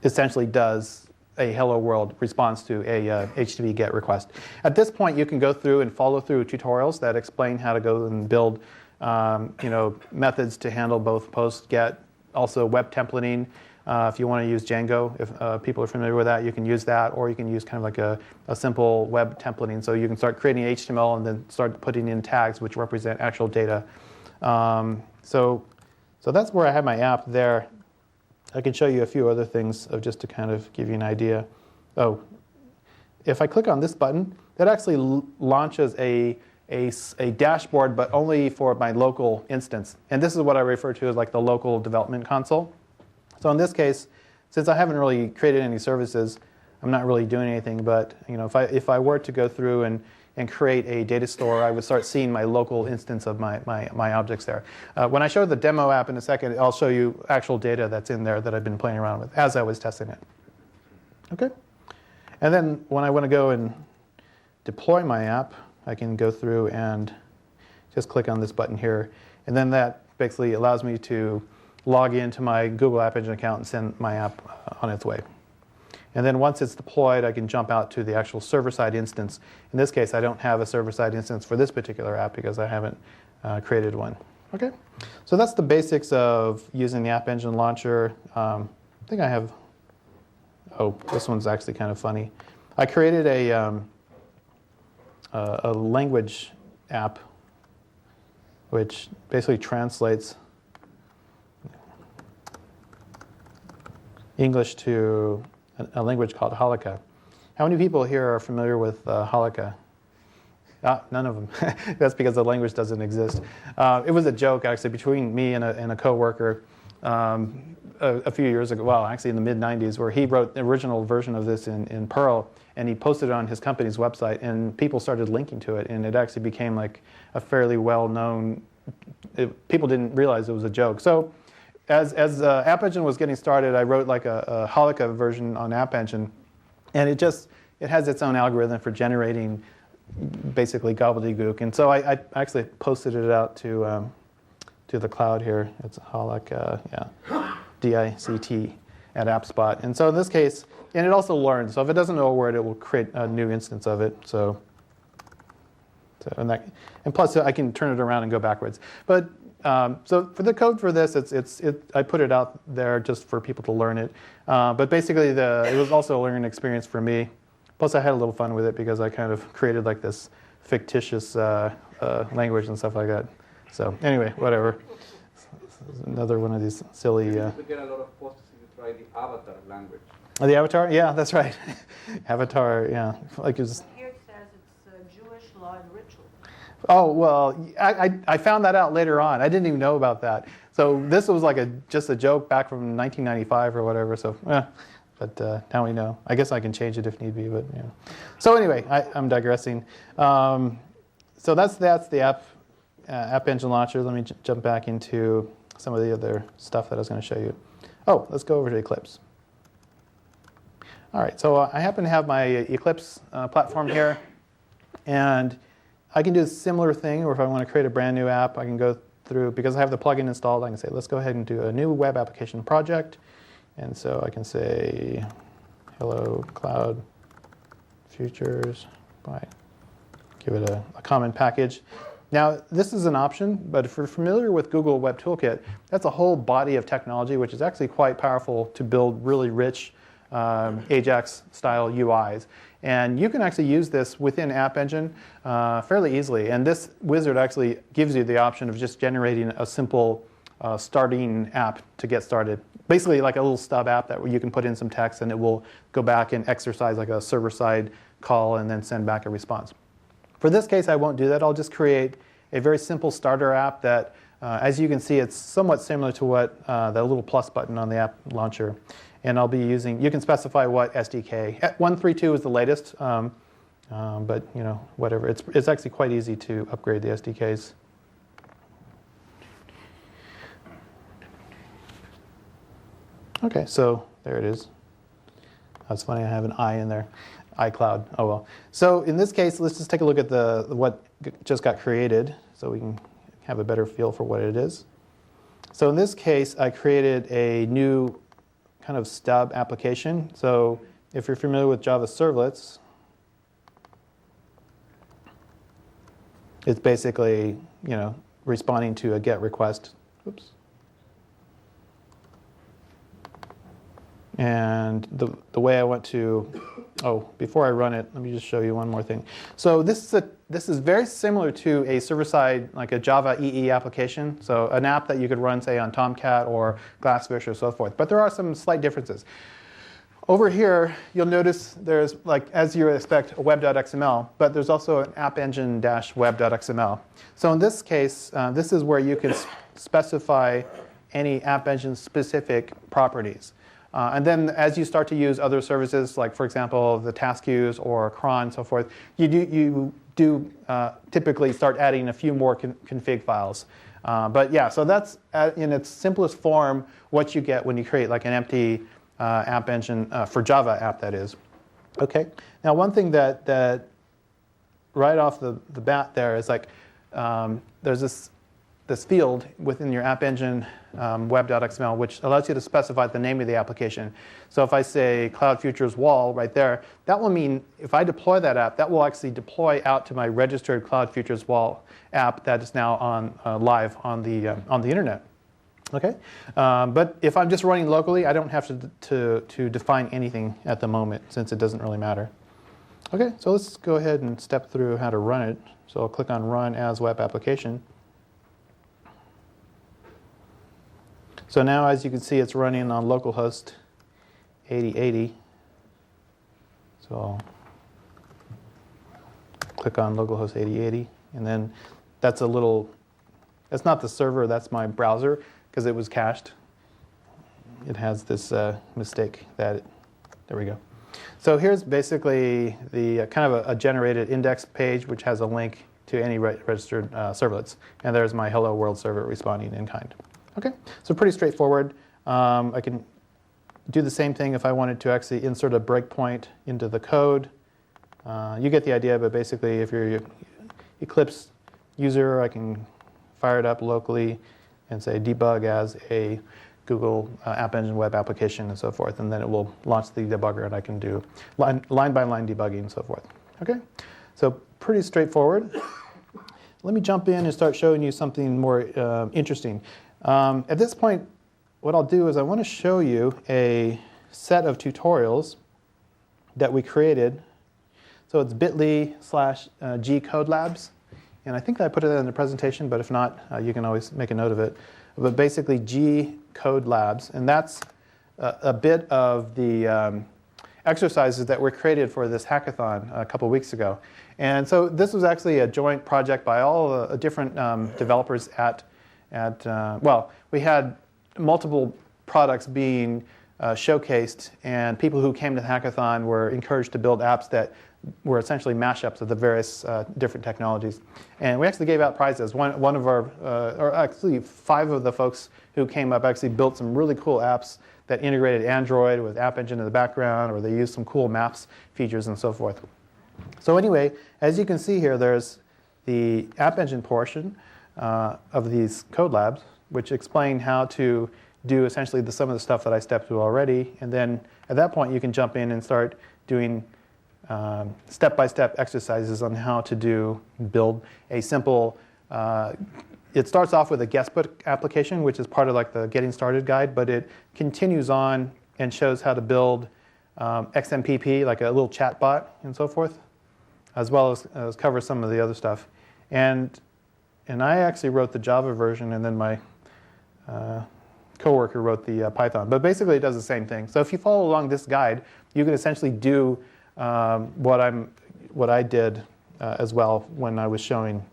essentially does a hello world response to a HTTP GET request. At this point, you can go through and follow through tutorials that explain how to go and build methods to handle both POST, GET, also web templating. If you want to use Django, if people are familiar with that, you can use that, or you can use kind of like a simple web templating. So you can start creating HTML and then start putting in tags which represent actual data. So that's where I have my app there. I can show you a few other things just to kind of give you an idea. Oh, if I click on this button, that actually launches a dashboard, but only for my local instance. And this is what I refer to as like the local development console. So in this case, since I haven't really created any services, I'm not really doing anything. But if I were to go through and create a data store, I would start seeing my local instance of my objects there. When I show the demo app in a second, I'll show you actual data that's in there that I've been playing around with as I was testing it. Okay. And then when I want to go and deploy my app, I can go through and just click on this button here. And then that basically allows me to log into my Google App Engine account and send my app on its way. And then once it's deployed, I can jump out to the actual server-side instance. In this case, I don't have a server-side instance for this particular app because I haven't created one. Okay, so that's the basics of using the App Engine launcher. I think I have, this one's actually kind of funny. I created a language app which basically translates English to a language called Halakha. How many people here are familiar with Halakha? None of them. That's because the language doesn't exist. It was a joke, actually, between me and a coworker a few years ago, well, actually in the mid-90s, where he wrote the original version of this in Perl, and he posted it on his company's website, and people started linking to it, and it actually became like a fairly well-known, people didn't realize it was a joke. So as App Engine was getting started, I wrote like a Halakha version on App Engine, and it has its own algorithm for generating basically gobbledygook. And so I actually posted it out to the cloud here. It's Halakha, DICT at AppSpot. And so in this case, and it also learns. So if it doesn't know a word, it will create a new instance of it. And plus I can turn it around and go backwards. But so for the code for this, I put it out there just for people to learn it. But basically, it was also a learning experience for me. Plus, I had a little fun with it because I kind of created like this fictitious language and stuff like that. So anyway, whatever. Another one of these silly. You get a lot of posts if you try the Avatar language. Oh, the Avatar? Yeah, that's right. Avatar, yeah. Here it says it's Jewish law and ritual. Oh, well, I found that out later on. I didn't even know about that. So this was like just a joke back from 1995 or whatever. So, but now we know. I guess I can change it if need be. But yeah. So anyway, I'm digressing. So that's the app engine launcher. Let me jump back into some of the other stuff that I was going to show you. Oh, let's go over to Eclipse. All right, so I happen to have my Eclipse platform here, and I can do a similar thing, or if I want to create a brand new app, I can go through, because I have the plugin installed, I can say, let's go ahead and do a new web application project. And so I can say, hello, Cloud Futures, give it a common package. Now, this is an option, but if you're familiar with Google Web Toolkit, that's a whole body of technology, which is actually quite powerful to build really rich AJAX-style UIs. And you can actually use this within App Engine fairly easily. And this wizard actually gives you the option of just generating a simple starting app to get started. Basically like a little stub app that you can put in some text and it will go back and exercise like a server-side call and then send back a response. For this case, I won't do that. I'll just create a very simple starter app that, as you can see, it's somewhat similar to what the little plus button on the app launcher. And I'll be using, you can specify what SDK. 1.3.2 is the latest, but you know, whatever. It's actually quite easy to upgrade the SDKs. Okay, so there it is. That's funny, I have an I in there. iCloud, oh well. So in this case, let's just take a look at what just got created so we can have a better feel for what it is. So in this case, I created a new kind of stub application. So if you're familiar with Java servlets, it's basically, you know, responding to a GET request. Oops. And the way I want to, before I run it, let me just show you one more thing. So this is very similar to a server-side, like a Java EE application. So an app that you could run, say, on Tomcat or Glassfish or so forth. But there are some slight differences. Over here, you'll notice there's, like, as you would expect, a web.xml, but there's also an app engine-web.xml. So in this case, this is where you can specify any App Engine specific properties. And then as you start to use other services, like, for example, the task queues or cron and so forth, you do typically start adding a few more config files. But yeah, so that's, in its simplest form, what you get when you create like an empty App Engine for Java app, that is. Okay. Now, one thing that right off the bat there is like there's this field within your App Engine web.xml, which allows you to specify the name of the application. So if I say Cloud Futures Wall right there, that will mean if I deploy that app, that will actually deploy out to my registered Cloud Futures Wall app that is now on live on the internet. Okay, but if I'm just running locally, I don't have to define anything at the moment since it doesn't really matter. Okay, so let's go ahead and step through how to run it. So I'll click on Run as Web Application. So now, as you can see, it's running on localhost 8080. So I'll click on localhost 8080, and then that's that's not the server, that's my browser, because it was cached. It has this mistake there we go. So here's basically the kind of a generated index page, which has a link to any registered servlets. And there's my hello world server responding in kind. Okay, so pretty straightforward. I can do the same thing if I wanted to actually insert a breakpoint into the code. You get the idea, but basically if you're an Eclipse user, I can fire it up locally and say debug as a Google App Engine web application and so forth, and then it will launch the debugger and I can do line-by-line debugging and so forth. Okay, so pretty straightforward. Let me jump in and start showing you something more interesting. At this point, what I'll do is I want to show you a set of tutorials that we created. So it's bit.ly/G Code Labs. And I think I put it in the presentation, but if not, you can always make a note of it. But basically, G Code Labs. And that's a bit of the exercises that were created for this hackathon a couple weeks ago. And so this was actually a joint project by all the different developers well, we had multiple products being showcased, and people who came to the hackathon were encouraged to build apps that were essentially mashups of the various different technologies. And we actually gave out prizes. One of our, or actually 5 of the folks who came up actually built some really cool apps that integrated Android with App Engine in the background, or they used some cool maps features and so forth. So anyway, as you can see here, there's the App Engine portion of these code labs, which explain how to do essentially some of the stuff that I stepped through already. And then at that point, you can jump in and start doing step-by-step exercises on how to build a simple, it starts off with a guestbook application, which is part of like the getting started guide, but it continues on and shows how to build XMPP, like a little chat bot and so forth, as well as cover some of the other stuff. And I actually wrote the Java version, and then my coworker wrote the Python. But basically, it does the same thing. So if you follow along this guide, you can essentially do what I did as well when I was showing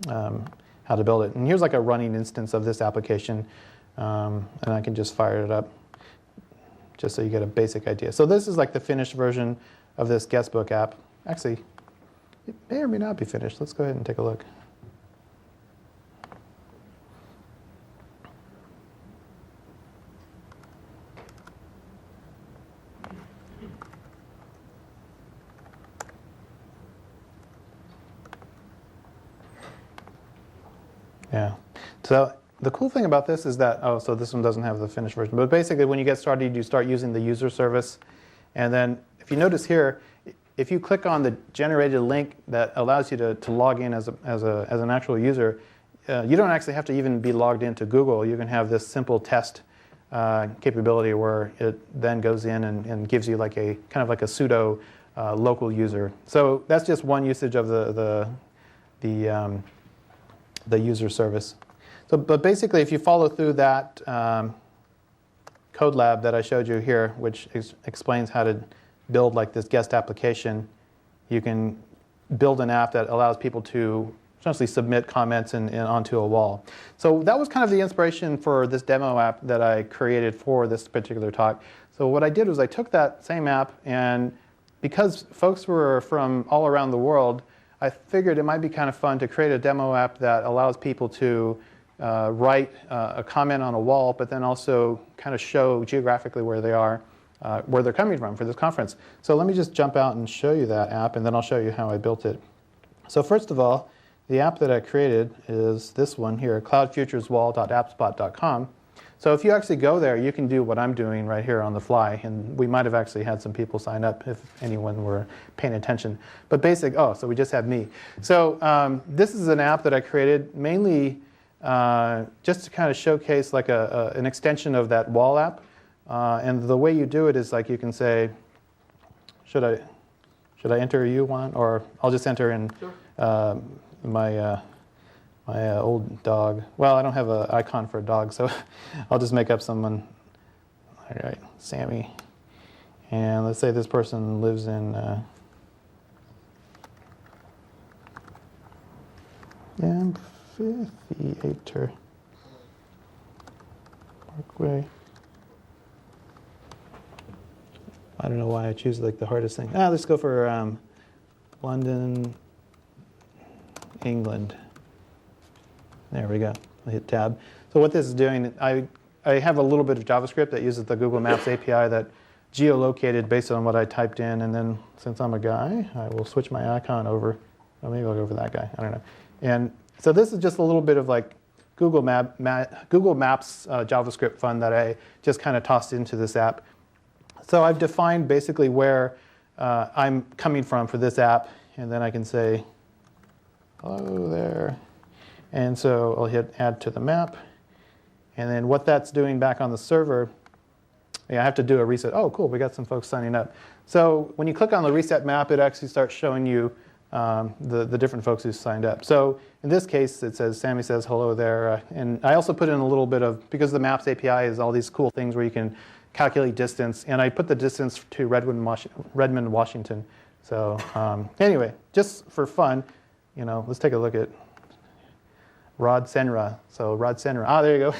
how to build it. And here's like a running instance of this application, and I can just fire it up just so you get a basic idea. So this is like the finished version of this guestbook app. Actually, it may or may not be finished. Let's go ahead and take a look. Yeah. So the cool thing about this is that, so this one doesn't have the finished version. But basically, when you get started, you start using the user service. And then if you notice here, if you click on the generated link that allows you to log in as an actual user, you don't actually have to even be logged into Google. You can have this simple test capability where it then goes in and gives you like a kind of like a pseudo local user. So that's just one usage of the user service. So, but basically, if you follow through that code lab that I showed you here, which explains how to build like this guest application, you can build an app that allows people to essentially submit comments onto a wall. So that was kind of the inspiration for this demo app that I created for this particular talk. So what I did was I took that same app, and because folks were from all around the world, I figured it might be kind of fun to create a demo app that allows people to write a comment on a wall, but then also kind of show geographically where they are, where they're coming from for this conference. So let me just jump out and show you that app, and then I'll show you how I built it. So first of all, the app that I created is this one here, cloudfutureswall.appspot.com. So if you actually go there, you can do what I'm doing right here on the fly. And we might have actually had some people sign up if anyone were paying attention. But so we just had me. So this is an app that I created mainly just to kind of showcase like an extension of that wall app. And the way you do it is like you can say, should I enter you one? Or I'll just enter in my old dog. Well, I don't have an icon for a dog, so I'll just make up someone. All right, Sammy. And let's say this person lives in Amphitheater Parkway. I don't know why I choose like the hardest thing. Let's go for London, England. There we go. I'll hit tab. So what this is doing, I have a little bit of JavaScript that uses the Google Maps API that geolocated based on what I typed in. And then since I'm a guy, I will switch my icon over. Or maybe I'll go for that guy. I don't know. And so this is just a little bit of like Google Maps JavaScript fun that I just kind of tossed into this app. So I've defined basically where I'm coming from for this app. And then I can say, hello there. And so I'll hit add to the map. And then what that's doing back on the server, I have to do a reset. Oh, cool, we got some folks signing up. So when you click on the reset map, it actually starts showing you the different folks who signed up. So in this case, it says, Sammy says hello there. And I also put in a little bit of, because the Maps API is all these cool things where you can calculate distance, and I put the distance to Redmond, Washington. So anyway, just for fun, let's take a look at Rod Senra. So Rod Senra, there you go.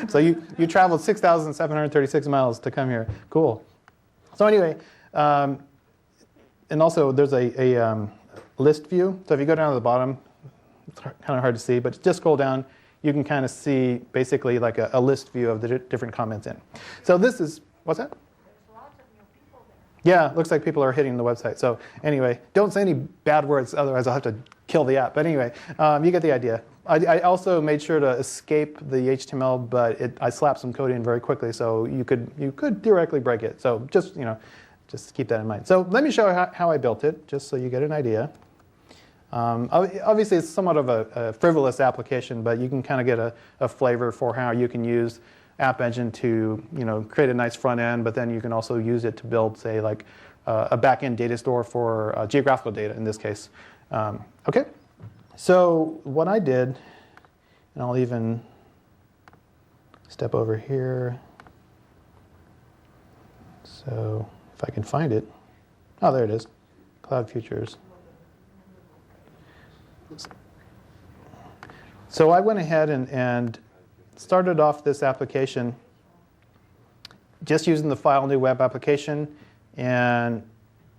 So you traveled 6,736 miles to come here. Cool. So anyway, and also there's a list view. So if you go down to the bottom, it's kind of hard to see, but just scroll down. You can kind of see basically like a list view of the different comments in. So this is, what's that? There's lots of new people there. Yeah, looks like people are hitting the website. So anyway, don't say any bad words, otherwise I'll have to kill the app. But anyway, you get the idea. I also made sure to escape the HTML, but I slapped some code in very quickly, so you could theoretically break it. So just keep that in mind. So let me show you how I built it, just so you get an idea. Obviously, it's somewhat of a frivolous application, but you can kind of get a flavor for how you can use App Engine to create a nice front end, but then you can also use it to build, say, like a back-end data store for geographical data in this case. Okay, so what I did, and I'll even step over here. So if I can find it, oh, there it is, Cloud Futures. So I went ahead and started off this application just using the file new web application, and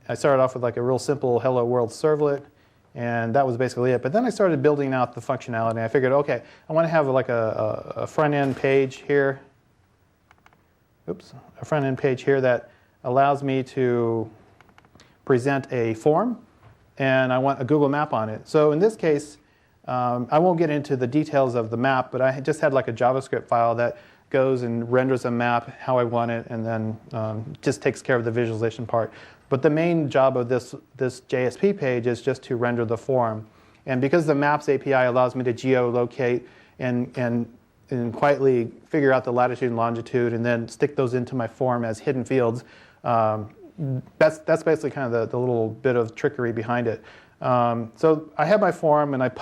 I started off with like a real simple hello world servlet, and that was basically it. But then I started building out the functionality. I figured, okay, I want to have like a front end page here. Oops, a front end page here that allows me to present a form, and I want a Google map on it. So in this case, I won't get into the details of the map, but I just had like a JavaScript file that goes and renders a map how I want it, and then just takes care of the visualization part. But the main job of this JSP page is just to render the form. And because the Maps API allows me to geolocate and quietly figure out the latitude and longitude and then stick those into my form as hidden fields, that's basically kind of the little bit of trickery behind it. So I have my form, and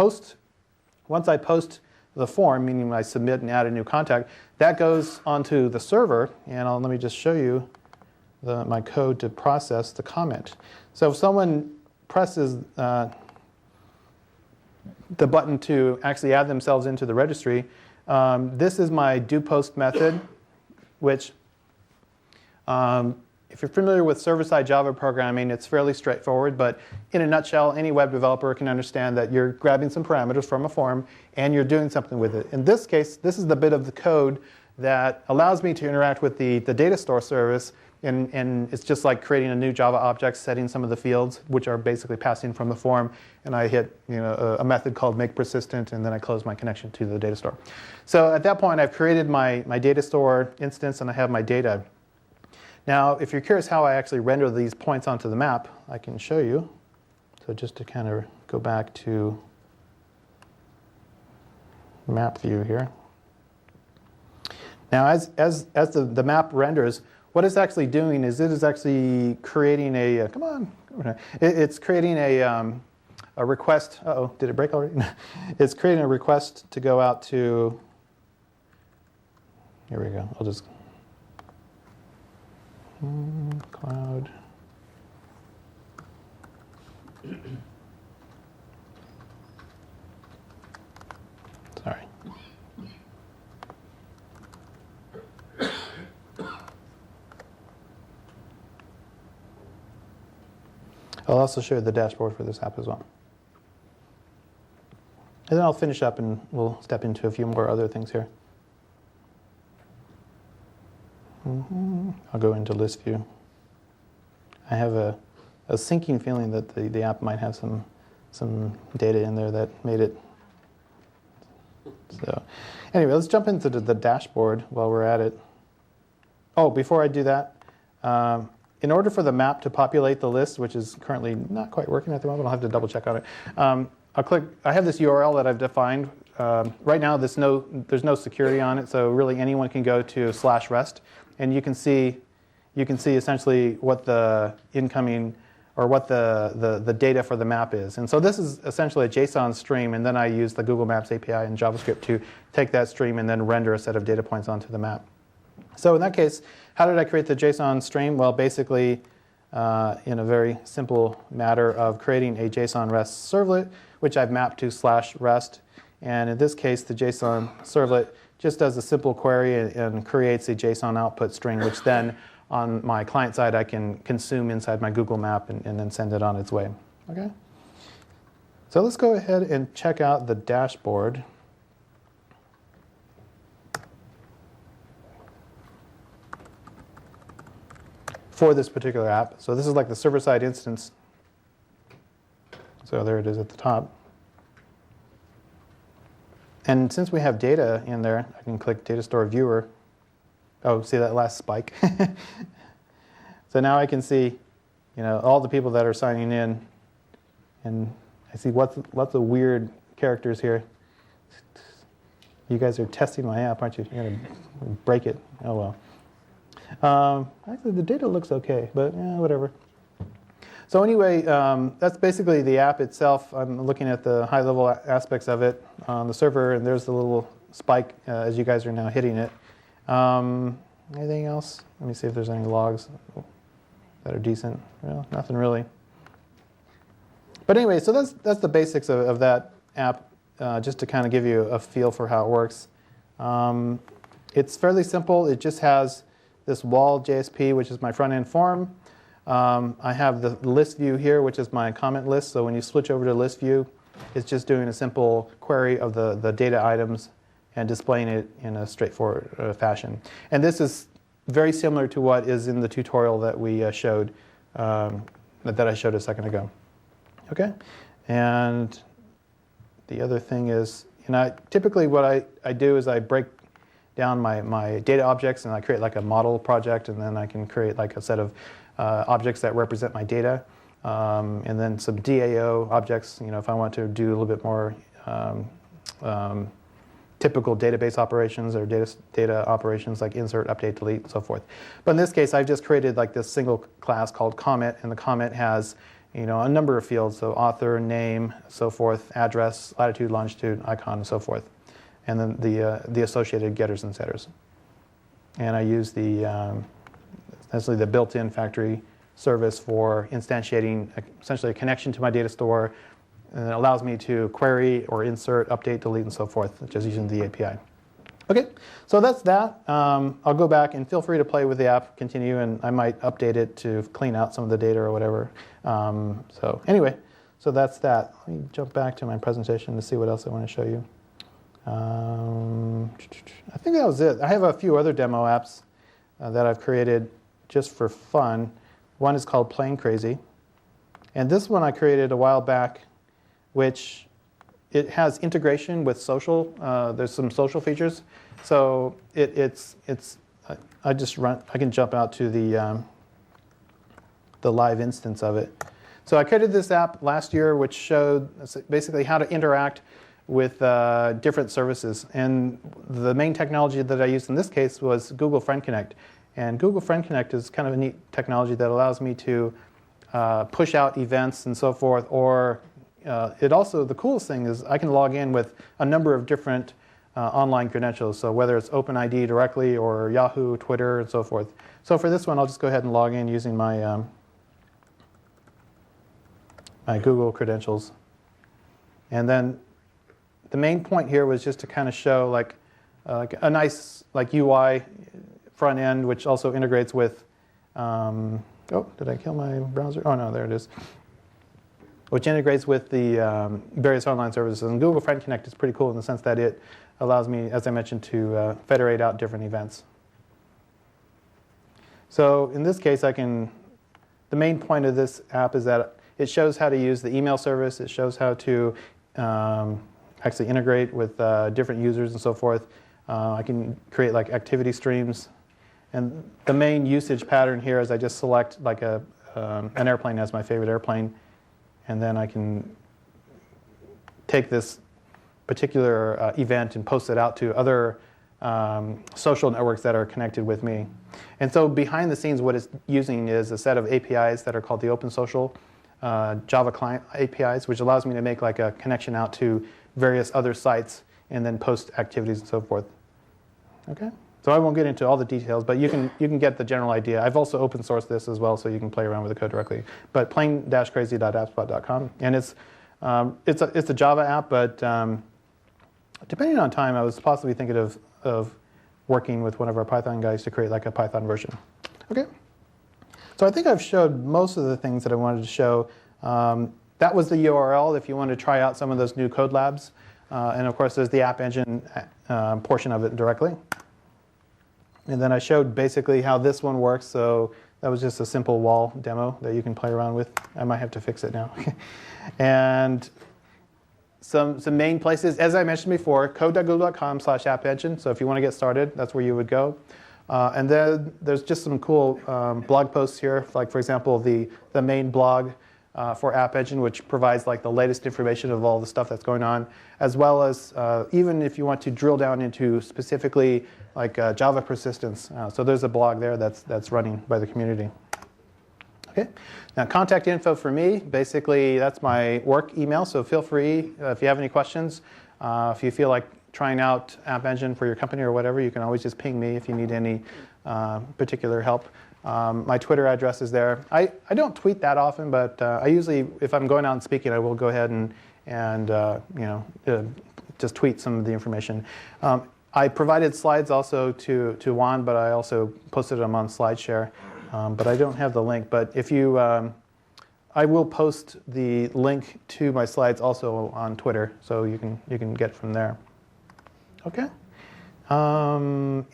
once I post the form, meaning I submit and add a new contact, that goes onto the server, and let me just show you my code to process the comment. So if someone presses the button to actually add themselves into the registry, this is my doPost method, which if you're familiar with server-side Java programming, it's fairly straightforward, but in a nutshell, any web developer can understand that you're grabbing some parameters from a form and you're doing something with it. In this case, this is the bit of the code that allows me to interact with the data store service, and it's just like creating a new Java object, setting some of the fields, which are basically passing from the form, and I hit a method called make persistent, and then I close my connection to the data store. So at that point, I've created my data store instance, and I have my data. Now, if you're curious how I actually render these points onto the map, I can show you. So just to kind of go back to map view here. Now, as the map renders, what it's actually doing is it is actually creating it's creating a request. Uh-oh, did it break already? It's creating a request to go out to, here we go, I'll just, cloud. Sorry. I'll also show you the dashboard for this app as well. And then I'll finish up and we'll step into a few more other things here. I'll go into list view. I have a sinking feeling that the app might have some data in there that made it. So anyway, let's jump into the dashboard while we're at it. Oh, before I do that, in order for the map to populate the list, which is currently not quite working at the moment, I'll have to double check on it. I have this URL that I've defined. Right now, there's no security on it, so really anyone can go to /rest, and you can see essentially what the incoming or what the data for the map is. And so this is essentially a JSON stream, and then I use the Google Maps API in JavaScript to take that stream and then render a set of data points onto the map. So in that case, how did I create the JSON stream? Well, basically, in a very simple matter of creating a JSON REST servlet, which I've mapped to /REST. And in this case, the JSON servlet just does a simple query and creates a JSON output string, which then on my client side I can consume inside my Google map and then send it on its way. Okay. So let's go ahead and check out the dashboard. For this particular app. So this is like the server-side instance. So there it is at the top. And since we have data in there, I can click Data Store Viewer. Oh, see that last spike? So now I can see, all the people that are signing in, and I see lots of weird characters here. You guys are testing my app, aren't you? You're gonna break it. Oh well. Actually, the data looks okay, but whatever. So anyway, that's basically the app itself. I'm looking at the high-level aspects of it on the server, and there's the little spike as you guys are now hitting it. Anything else? Let me see if there's any logs that are decent. Well, nothing really. But anyway, so that's the basics of that app, just to kind of give you a feel for how it works. It's fairly simple. It just has this wall JSP, which is my front-end form. I have the list view here, which is my comment list. So when you switch over to list view, it's just doing a simple query of the data items and displaying it in a straightforward fashion. And this is very similar to what is in the tutorial that we showed, that I showed a second ago. Okay, and the other thing is, typically what I do is I break down my data objects, and I create like a model project, and then I can create like a set of objects that represent my data, and then some DAO objects, if I want to do a little bit more typical database operations or data operations like insert, update, delete, and so forth. But in this case, I've just created like this single class called comment, and the comment has a number of fields, so author, name, so forth, address, latitude, longitude, icon, and so forth, and then the associated getters and setters. And I use essentially the built-in factory service for instantiating essentially a connection to my data store, and it allows me to query or insert, update, delete, and so forth, just using the API. Okay, so that's that. I'll go back and feel free to play with the app, continue, and I might update it to clean out some of the data or whatever. So anyway, so that's that. Let me jump back to my presentation to see what else I want to show you. I think that was it. I have a few other demo apps that I've created just for fun. One is called Plain Crazy. And this one I created a while back, which it has integration with social. There's some social features. So I can jump out to the live instance of it. So I created this app last year, which showed basically how to interact with different services. And the main technology that I used in this case was Google Friend Connect. And Google Friend Connect is kind of a neat technology that allows me to push out events and so forth. Or the coolest thing is I can log in with a number of different online credentials. So whether it's OpenID directly or Yahoo, Twitter, and so forth. So for this one, I'll just go ahead and log in using my my Google credentials. And then the main point here was just to kind of show like a nice UI front end, which also integrates with, oh, did I kill my browser? Oh no, there it is. Which integrates with the various online services. And Google Friend Connect is pretty cool in the sense that it allows me, as I mentioned, to federate out different events. So in this case, the main point of this app is that it shows how to use the email service. It shows how to actually integrate with different users and so forth. I can create like activity streams. And the main usage pattern here is I just select like an airplane as my favorite airplane. And then I can take this particular event and post it out to other social networks that are connected with me. And so behind the scenes, what it's using is a set of APIs that are called the Open Social Java Client APIs, which allows me to make like a connection out to various other sites and then post activities and so forth. Okay, So I won't get into all the details, but you can get the general idea. I've also open sourced this as well, so you can play around with the code directly. But plain-crazy.appspot.com, and it's a Java app, but depending on time, I was possibly thinking of working with one of our Python guys to create like a Python version. Okay. So I think I've showed most of the things that I wanted to show. That was the URL if you want to try out some of those new code labs. And of course, there's the App Engine portion of it directly. And then I showed basically how this one works. So that was just a simple wall demo that you can play around with. I might have to fix it now. And some main places, as I mentioned before, code.google.com/App Engine. So if you want to get started, that's where you would go. And then there's just some cool blog posts here, like for example, the main blog for App Engine, which provides like the latest information of all the stuff that's going on, as well as even if you want to drill down into specifically like Java persistence. So there's a blog there that's running by the community. Okay. Now contact info for me, basically that's my work email. So feel free if you have any questions, if you feel like trying out App Engine for your company or whatever, you can always just ping me if you need any particular help. My Twitter address is there. I don't tweet that often, but I usually, if I'm going out and speaking, I will go ahead and just tweet some of the information. I provided slides also to Juan, but I also posted them on SlideShare. But I don't have the link. But if you, I will post the link to my slides also on Twitter, so you can get from there. Okay.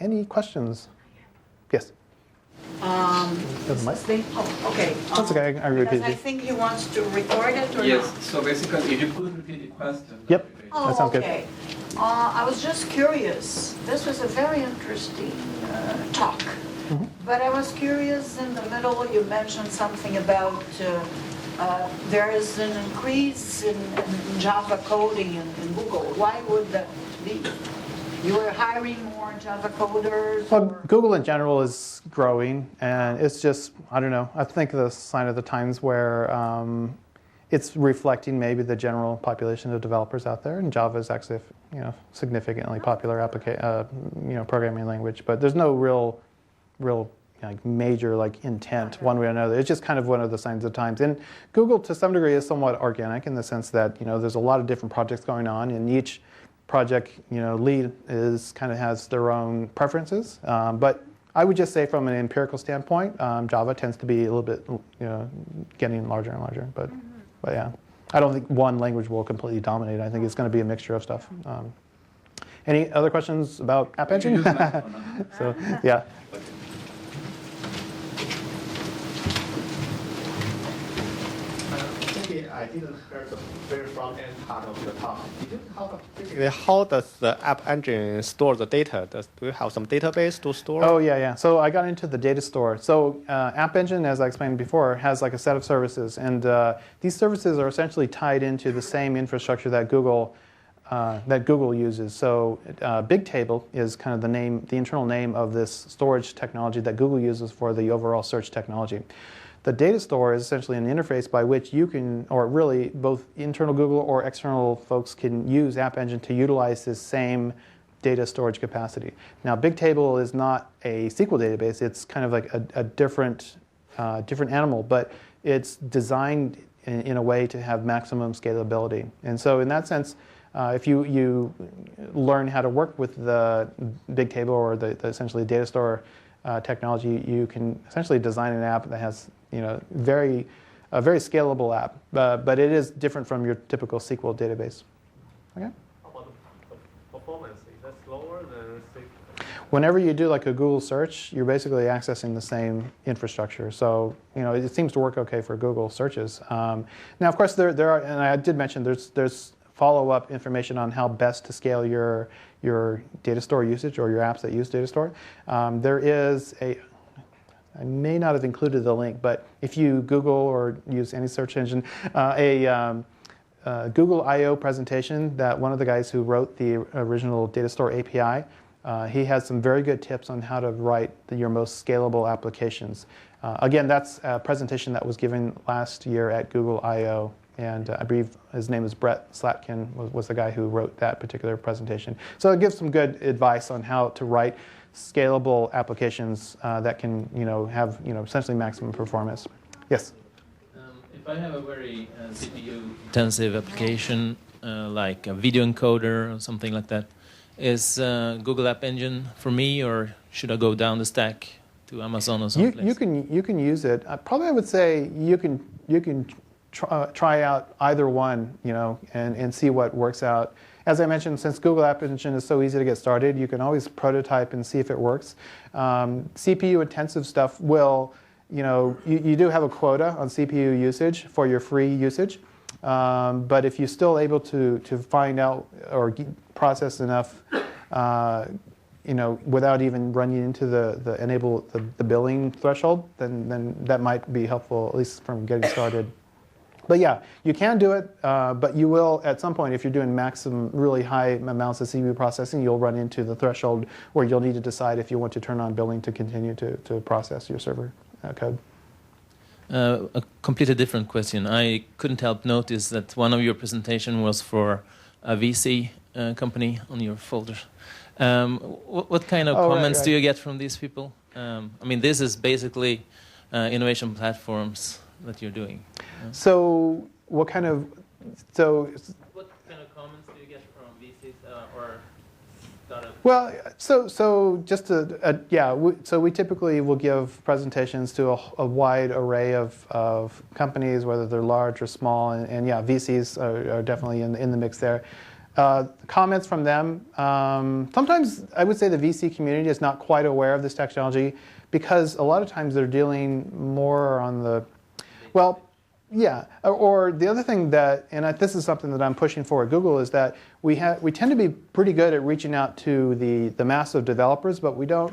Any questions? Yes. Okay. That's okay. I repeat I it. think he wants to record it or Yes, not? so basically, if you could repeat the question. Yep. Oh, That sounds good. okay. I was just curious. This was a very interesting talk. Mm-hmm. But I was curious, in the middle you mentioned something about there is an increase in Java coding in Google. Why would that be? You were hiring more Java coders? Well, or? Google in general is growing, and it's just, I don't know, I think the sign of the times where it's reflecting maybe the general population of developers out there, and Java is actually significantly popular programming language, but there's no real like major like intent one way or another. It's just kind of one of the signs of the times. And Google to some degree is somewhat organic in the sense that there's a lot of different projects going on, and each project lead has their own preferences. But I would just say from an empirical standpoint, Java tends to be a little bit getting larger and larger. But yeah, I don't think one language will completely dominate. I think it's going to be a mixture of stuff. Any other questions about App Engine? So yeah. I didn't hear the very front end part of the talk. How does the App Engine store the data? Do you have some database to store? Oh, yeah. So I got into the data store. So App Engine, as I explained before, has like a set of services. And these services are essentially tied into the same infrastructure that Google uses. So Bigtable is kind of the internal name of this storage technology that Google uses for the overall search technology. The data store is essentially an interface by which you can, or really both internal Google or external folks can use App Engine to utilize this same data storage capacity. Now, Bigtable is not a SQL database. It's kind of like a different animal, but it's designed in a way to have maximum scalability. And so in that sense, if you learn how to work with the Bigtable or the essentially data store technology, you can essentially design an app that has a very scalable app, but it is different from your typical SQL database. Okay. How about the performance? Is that slower than SQL? Whenever you do like a Google search, you're basically accessing the same infrastructure. So it seems to work okay for Google searches. Now, of course, there are, and I did mention there's follow-up information on how best to scale your data store usage or your apps that use data store. There is I may not have included the link, but if you Google or use any search engine, Google I/O presentation that one of the guys who wrote the original data store API, he has some very good tips on how to write your most scalable applications. Again, that's a presentation that was given last year at Google I/O. And I believe his name is Brett Slatkin, was the guy who wrote that particular presentation. So it gives some good advice on how to write scalable applications that can have essentially maximum performance. Yes. If I have a very CPU-intensive application like a video encoder or something like that, is Google App Engine for me, or should I go down the stack to Amazon or someplace? You can use it. Probably I would say you can try out either one, and see what works out. As I mentioned, since Google App Engine is so easy to get started, you can always prototype and see if it works. CPU intensive stuff will, you do have a quota on CPU usage for your free usage, but if you're still able to find out or process enough, without even running into the billing threshold, then that might be helpful, at least from getting started. But yeah, you can do it, but you will, at some point, if you're doing maximum, really high amounts of CPU processing, you'll run into the threshold where you'll need to decide if you want to turn on billing to continue to process your server code. A completely different question. I couldn't help notice that one of your presentation was for a VC company on your folder. What kind of comments do you get from these people? This is basically innovation platforms that you're doing. So what kind of comments do you get from VCs or startups? Well, so just so we typically will give presentations to a wide array of companies, whether they're large or small, and VCs are definitely in the mix there. Comments from them. Sometimes I would say the VC community is not quite aware of this technology because a lot of times they're dealing more on the, or the other thing that, and this is something that I'm pushing for at Google, is that we tend to be pretty good at reaching out to the mass of developers, but we don't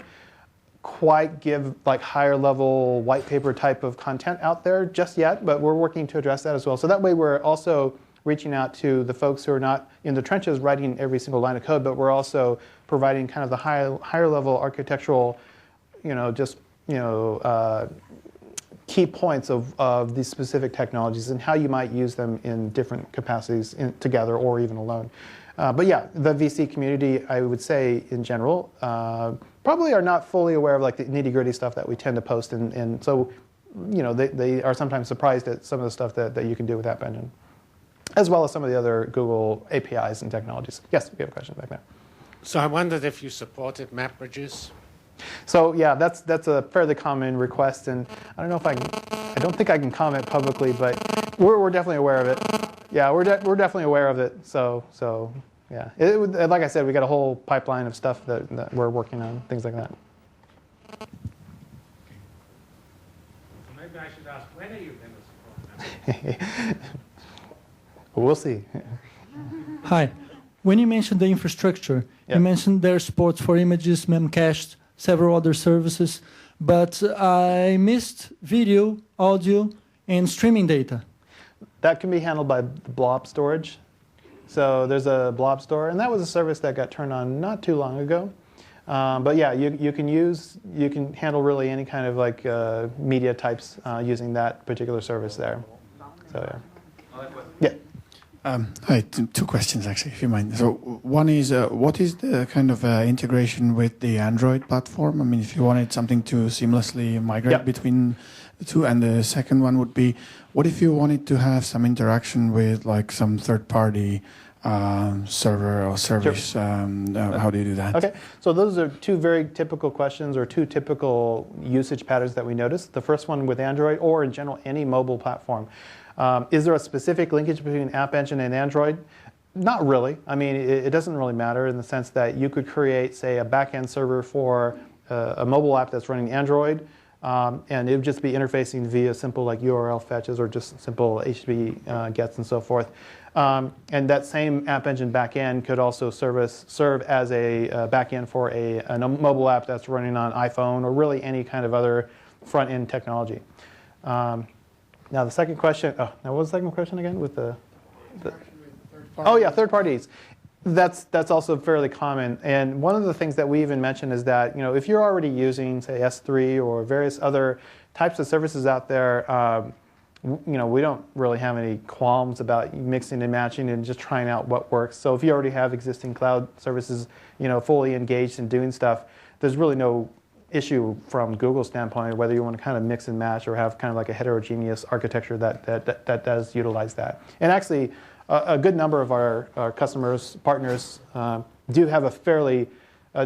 quite give like higher level white paper type of content out there just yet, but we're working to address that as well. So that way we're also reaching out to the folks who are not in the trenches writing every single line of code, but we're also providing kind of the higher level architectural, key points of these specific technologies and how you might use them in different capacities together or even alone. But yeah, the VC community, I would say in general, probably are not fully aware of like the nitty-gritty stuff that we tend to post, and so they are sometimes surprised at some of the stuff that you can do with App Engine, as well as some of the other Google APIs and technologies. Yes, we have a question back there. So I wondered if you supported map bridges. So yeah, that's a fairly common request, and I don't think I can comment publicly, but we're definitely aware of it. Yeah, we're definitely aware of it. So yeah, like I said, we got a whole pipeline of stuff that we're working on, things like that. Maybe I should ask, when are you going to support map bridges? We'll see. Hi. When you mentioned the infrastructure, you mentioned there's support for images, memcached, several other services, but I missed video, audio, and streaming data. That can be handled by blob storage. So there's a blob store, and that was a service that got turned on not too long ago. But yeah, you can handle really any kind of like media types using that particular service there. So yeah. Hi, two questions actually, if you mind. So one is, what is the kind of integration with the Android platform? I mean, if you wanted something to seamlessly migrate between the two, and the second one would be, what if you wanted to have some interaction with like some third-party server or service? Sure. How do you do that? Okay, so those are two very typical questions or two typical usage patterns that we notice. The first one with Android, or in general any mobile platform. Is there a specific linkage between App Engine and Android? Not really. I mean, it doesn't really matter in the sense that you could create, say, a backend server for a mobile app that's running Android, and it would just be interfacing via simple like URL fetches or just simple HTTP gets and so forth. And that same App Engine backend could also serve as a backend for a mobile app that's running on iPhone or really any kind of other front-end technology. Now the second question. Now what was the second question again? With the third parties. That's also fairly common. And one of the things that we even mentioned is that if you're already using say S3 or various other types of services out there, we don't really have any qualms about mixing and matching and just trying out what works. So if you already have existing cloud services, fully engaged in doing stuff, there's really no issue from Google's standpoint whether you want to kind of mix and match or have kind of like a heterogeneous architecture that does utilize that. And actually, a good number of our customers, partners, do have a fairly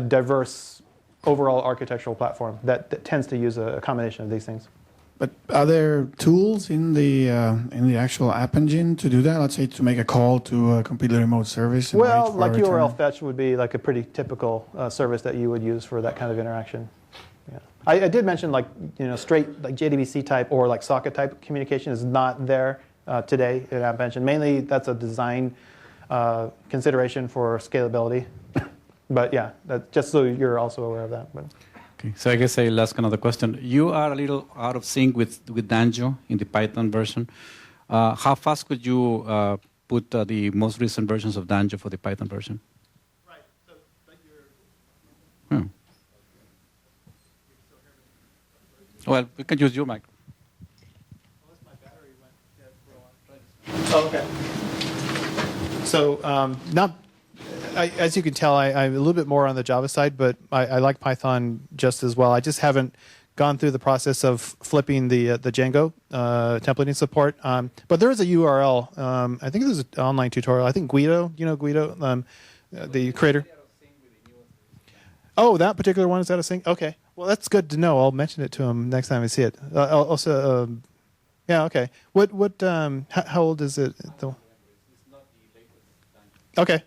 diverse overall architectural platform that tends to use a combination of these things. But are there tools in the actual app engine to do that? Let's say to make a call to a completely remote service. And Well, wait for like a return? URL fetch would be like a pretty typical service that you would use for that kind of interaction. Yeah. I did mention like straight like JDBC type or like socket type communication is not there today in App Engine. Mainly that's a design consideration for scalability. But yeah, just so you're also aware of that. But. Okay, so I guess I'll ask another question. You are a little out of sync with Danjo in the Python version. How fast could you put the most recent versions of Danjo for the Python version? Right. So, like your... Well, we can use your mic. Unless my battery went on. Oh, okay. So not. As you can tell, I'm a little bit more on the Java side, but I like Python just as well. I just haven't gone through the process of flipping the Django templating support. But there is a URL. I think there's an online tutorial. I think Guido, Guido, the creator. Oh, that particular one is out of sync? Okay. Well, that's good to know. I'll mention it to him next time I see it. Also, yeah, okay. How old is it? Okay.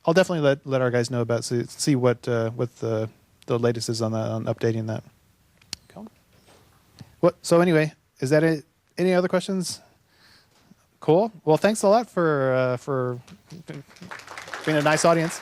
I'll definitely let our guys know about see what the latest is on that, on updating that. Cool. So anyway, is that it? Any other questions? Cool. Well, thanks a lot for being a nice audience.